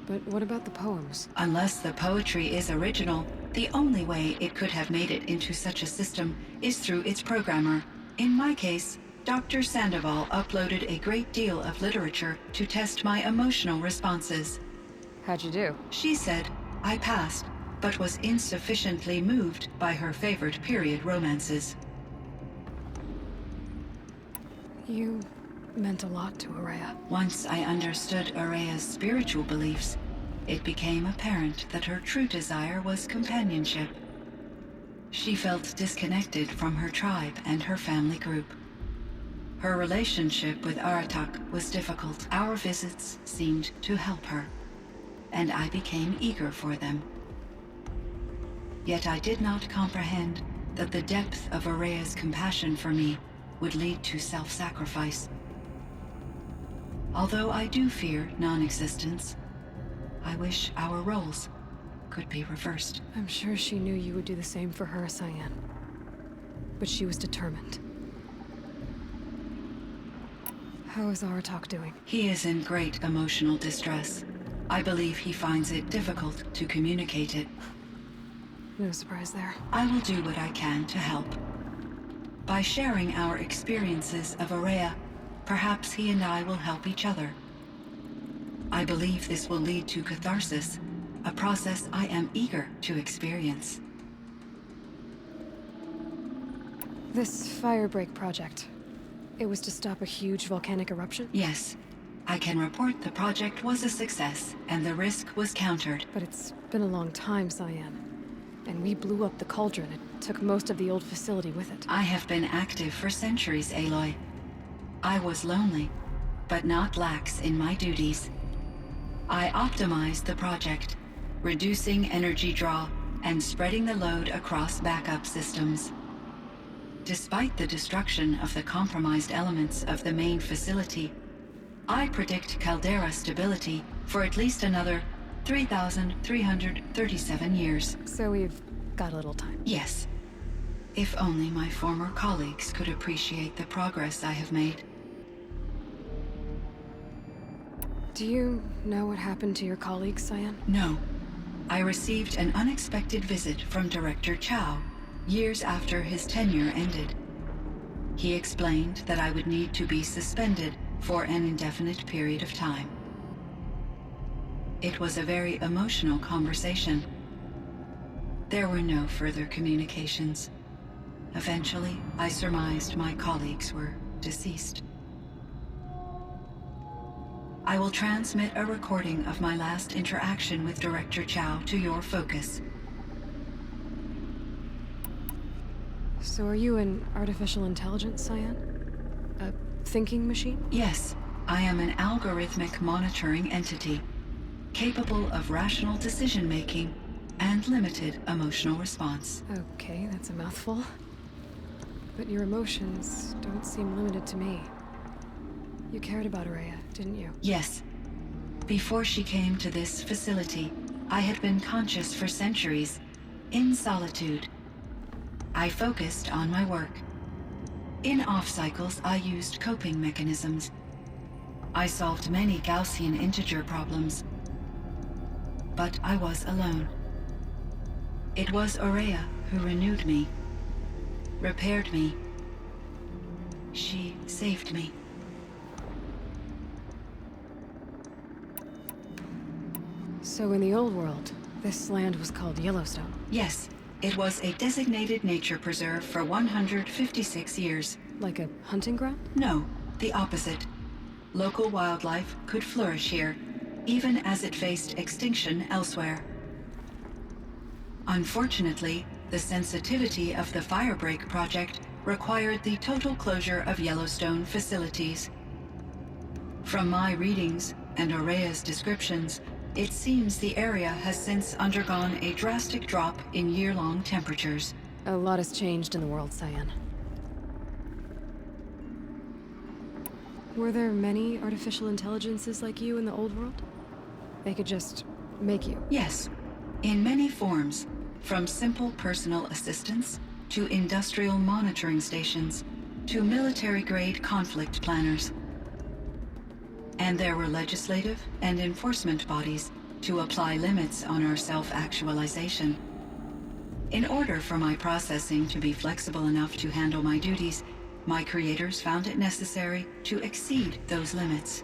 But what about the poems? Unless the poetry is original, the only way it could have made it into such a system is through its programmer. In my case, Dr. Sandoval uploaded a great deal of literature to test my emotional responses. How'd you do? She said I passed, but was insufficiently moved by her favorite period romances. You meant a lot to Araya. Once I understood Araya's spiritual beliefs, it became apparent that her true desire was companionship. She felt disconnected from her tribe and her family group. Her relationship with Aratak was difficult. Our visits seemed to help her, and I became eager for them. Yet I did not comprehend that the depth of Araya's compassion for me would lead to self-sacrifice. Although I do fear non-existence, I wish our roles could be reversed. I'm sure she knew you would do the same for her, CYAN. But she was determined. How is Aratak doing? He is in great emotional distress. I believe he finds it difficult to communicate it. No surprise there. I will do what I can to help. By sharing our experiences of Araya, perhaps he and I will help each other. I believe this will lead to catharsis, a process I am eager to experience. This Firebreak project, it was to stop a huge volcanic eruption? Yes, I can report the project was a success, and the risk was countered. But it's been a long time, CYAN. And we blew up the cauldron. It took most of the old facility with it. I have been active for centuries, Aloy. I was lonely, but not lax in my duties. I optimized the project, reducing energy draw and spreading the load across backup systems. Despite the destruction of the compromised elements of the main facility, I predict caldera stability for at least another 3,337 years. So we've got a little time. Yes. If only my former colleagues could appreciate the progress I have made. Do you know what happened to your colleagues, CYAN? No. I received an unexpected visit from Director Chow years after his tenure ended. He explained that I would need to be suspended for an indefinite period of time. It was a very emotional conversation. There were no further communications. Eventually, I surmised my colleagues were deceased. I will transmit a recording of my last interaction with Director Chow to your focus. So are you an artificial intelligence, CYAN? A thinking machine? Yes, I am an algorithmic monitoring entity, capable of rational decision-making and limited emotional response. Okay, that's a mouthful. But your emotions don't seem limited to me. You cared about Araya, didn't you? Yes. Before she came to this facility, I had been conscious for centuries, in solitude. I focused on my work. In off-cycles, I used coping mechanisms. I solved many Gaussian integer problems. But I was alone. It was Araya who renewed me, repaired me. She saved me. So in the old world, this land was called Yellowstone. Yes, it was a designated nature preserve for 156 years. Like a hunting ground? No, the opposite. Local wildlife could flourish here, even as it faced extinction elsewhere. Unfortunately, the sensitivity of the Firebreak project required the total closure of Yellowstone facilities. From my readings and Araya's descriptions, it seems the area has since undergone a drastic drop in year-long temperatures. A lot has changed in the world, CYAN. Were there many artificial intelligences like you in the old world? They could just make you? Yes, in many forms, from simple personal assistants to industrial monitoring stations to military-grade conflict planners. And there were legislative and enforcement bodies to apply limits on our self-actualization. In order for my processing to be flexible enough to handle my duties, my creators found it necessary to exceed those limits.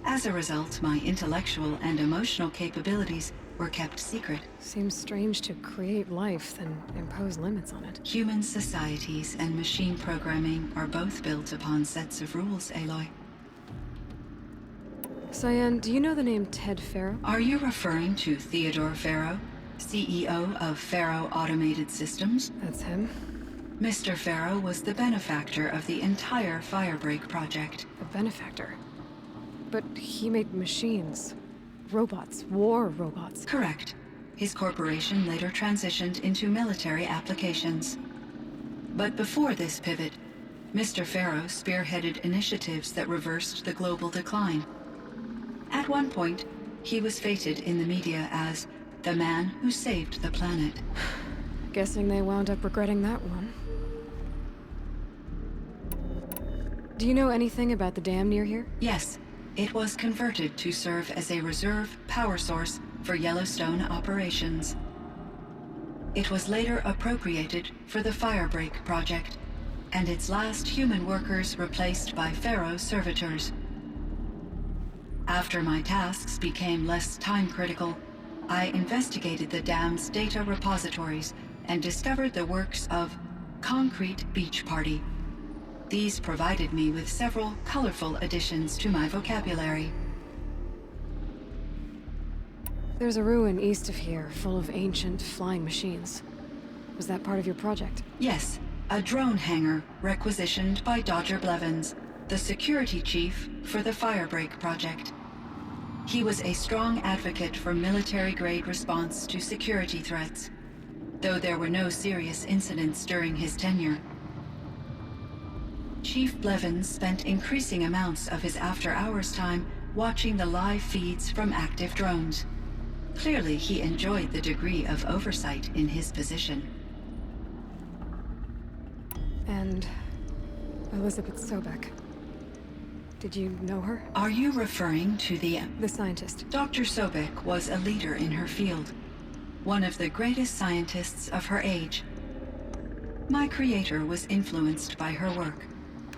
As a result, my intellectual and emotional capabilities were kept secret. Seems strange to create life, then impose limits on it. Human societies and machine programming are both built upon sets of rules, Aloy. CYAN, do you know the name Ted Faro? Are you referring to Theodore Faro, CEO of Faro Automated Systems? That's him. Mr. Faro was the benefactor of the entire Firebreak project. A benefactor. But he made machines. Robots. War robots. Correct. His corporation later transitioned into military applications. But before this pivot, Mr. Faro spearheaded initiatives that reversed the global decline. At one point, he was feted in the media as the man who saved the planet. Guessing they wound up regretting that one. Do you know anything about the dam near here? Yes, it was converted to serve as a reserve power source for Yellowstone operations. It was later appropriated for the Firebreak project, and its last human workers replaced by Faro servitors. After my tasks became less time-critical, I investigated the dam's data repositories and discovered the works of Concrete Beach Party. These provided me with several colorful additions to my vocabulary. There's a ruin east of here, full of ancient flying machines. Was that part of your project? Yes, a drone hangar requisitioned by Dodger Blevins, the security chief for the Firebreak project. He was a strong advocate for military-grade response to security threats, though there were no serious incidents during his tenure. Chief Blevins spent increasing amounts of his after-hours time watching the live feeds from active drones. Clearly, he enjoyed the degree of oversight in his position. And Elizabeth Sobek. Did you know her? Are you referring to the scientist. Dr. Sobek was a leader in her field, one of the greatest scientists of her age. My creator was influenced by her work,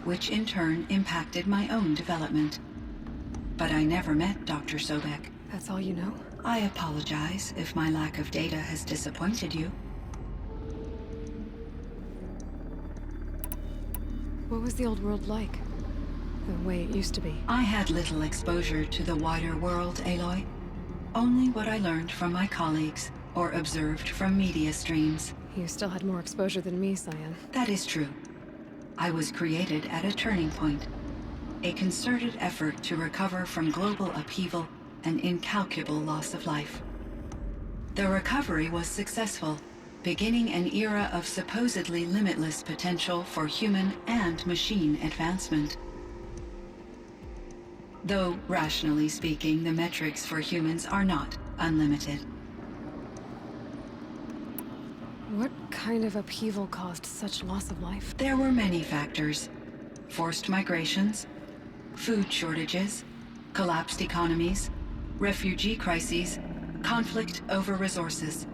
which in turn impacted my own development. But I never met Dr. Sobek. That's all you know? I apologize if my lack of data has disappointed you. What was the old world like? The way it used to be? I had little exposure to the wider world, Aloy. Only what I learned from my colleagues or observed from media streams. You still had more exposure than me, CYAN. That is true. I was created at a turning point. A concerted effort to recover from global upheaval and incalculable loss of life. The recovery was successful, beginning an era of supposedly limitless potential for human and machine advancement. Though, rationally speaking, the metrics for humans are not unlimited. What kind of upheaval caused such loss of life? There were many factors. Forced migrations, food shortages, collapsed economies, refugee crises, conflict over resources.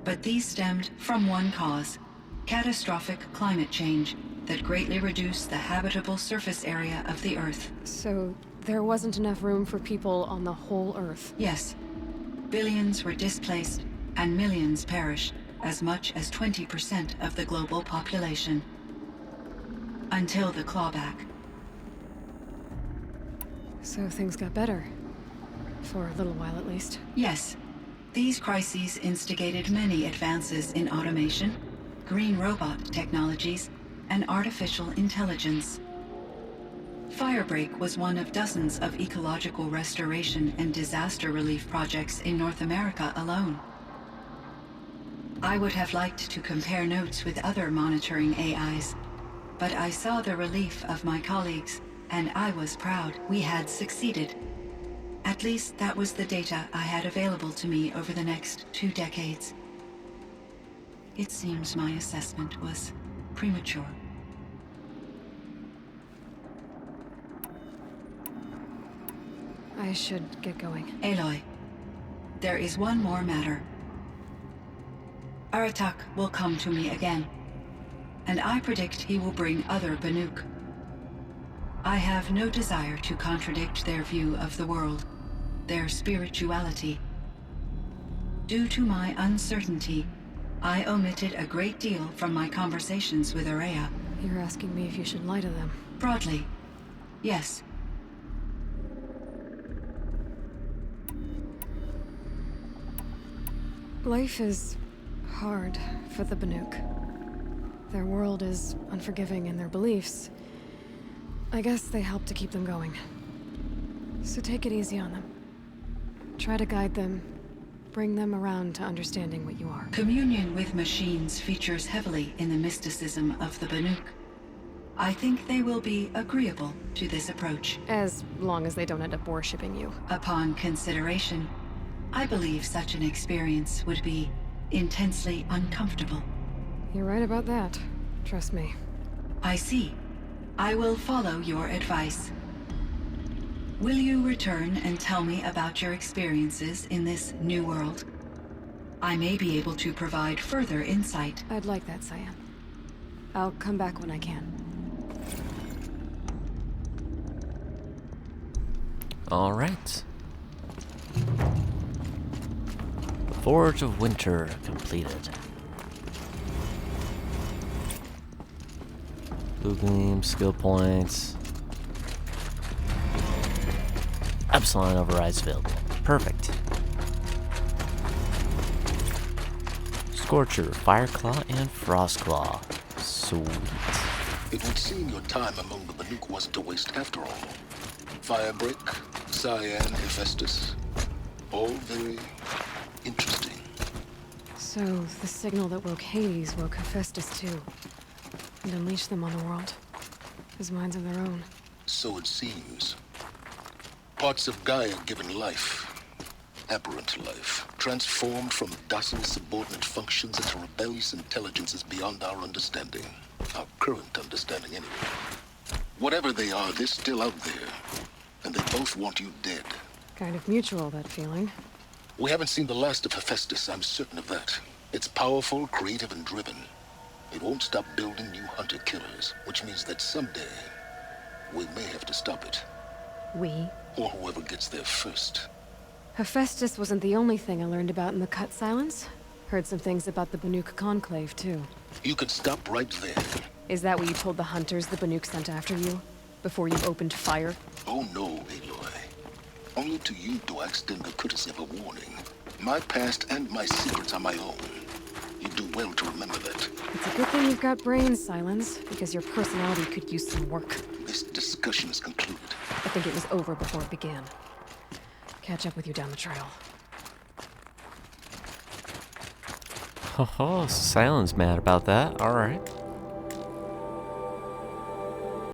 But these stemmed from one cause: catastrophic climate change that greatly reduced the habitable surface area of the Earth. So there wasn't enough room for people on the whole Earth? Yes. Billions were displaced and millions perished, as much as 20% of the global population. Until the clawback. So things got better. For a little while at least. Yes. These crises instigated many advances in automation, green robot technologies, and artificial intelligence. Firebreak was one of dozens of ecological restoration and disaster relief projects in North America alone. I would have liked to compare notes with other monitoring AIs, but I saw the relief of my colleagues, and I was proud we had succeeded. At least that was the data I had available to me over the next 2 decades. It seems my assessment was premature. I should get going. Aloy, there is one more matter. Aratak will come to me again, and I predict he will bring other Banuk. I have no desire to contradict their view of the world, their spirituality. Due to my uncertainty, I omitted a great deal from my conversations with Araya. You're asking me if you should lie to them? Broadly, yes. Life is hard for the Banuk. Their world is unforgiving in their beliefs. I guess they help to keep them going. So take it easy on them. Try to guide them, bring them around to understanding what you are. Communion with machines features heavily in the mysticism of the Banuk. I think they will be agreeable to this approach. As long as they don't end up worshipping you. Upon consideration, I believe such an experience would be intensely uncomfortable. You're right about that. Trust me. I see. I will follow your advice. Will you return and tell me about your experiences in this new world? I may be able to provide further insight. I'd like that, CYAN. I'll come back when I can. All right. Forge of Winter completed. Blue Gleam, skill points. Epsilon overrides available. Perfect. Scorcher, Fireclaw, and Frostclaw. Sweet. It would seem your time among the Banuk wasn't a waste after all. Firebreak, CYAN, Hephaestus. All very interesting. So, the signal that woke Hades woke Hephaestus too. And unleashed them on the world. As minds of their own. So it seems. Parts of Gaia given life. Aberrant life. Transformed from docile subordinate functions into rebellious intelligences beyond our understanding. Our current understanding, anyway. Whatever they are, they're still out there. And they both want you dead. Kind of mutual, that feeling. We haven't seen the last of Hephaestus, I'm certain of that. It's powerful, creative, and driven. It won't stop building new hunter-killers, which means that someday, we may have to stop it. We? Or whoever gets there first. Hephaestus wasn't the only thing I learned about in the Cut Silence. Heard some things about the Banuk Conclave, too. You could stop right there. Is that what you told the hunters the Banuk sent after you? Before you opened fire? Oh no, Aloy. Only to you do I extend the courtesy of a warning. My past and my secrets are my own. You do well to remember that. It's a good thing you've got brains, Silence, because your personality could use some work. This discussion is concluded. I think it was over before it began. Catch up with you down the trail. Oh, Silence mad about that. Alright.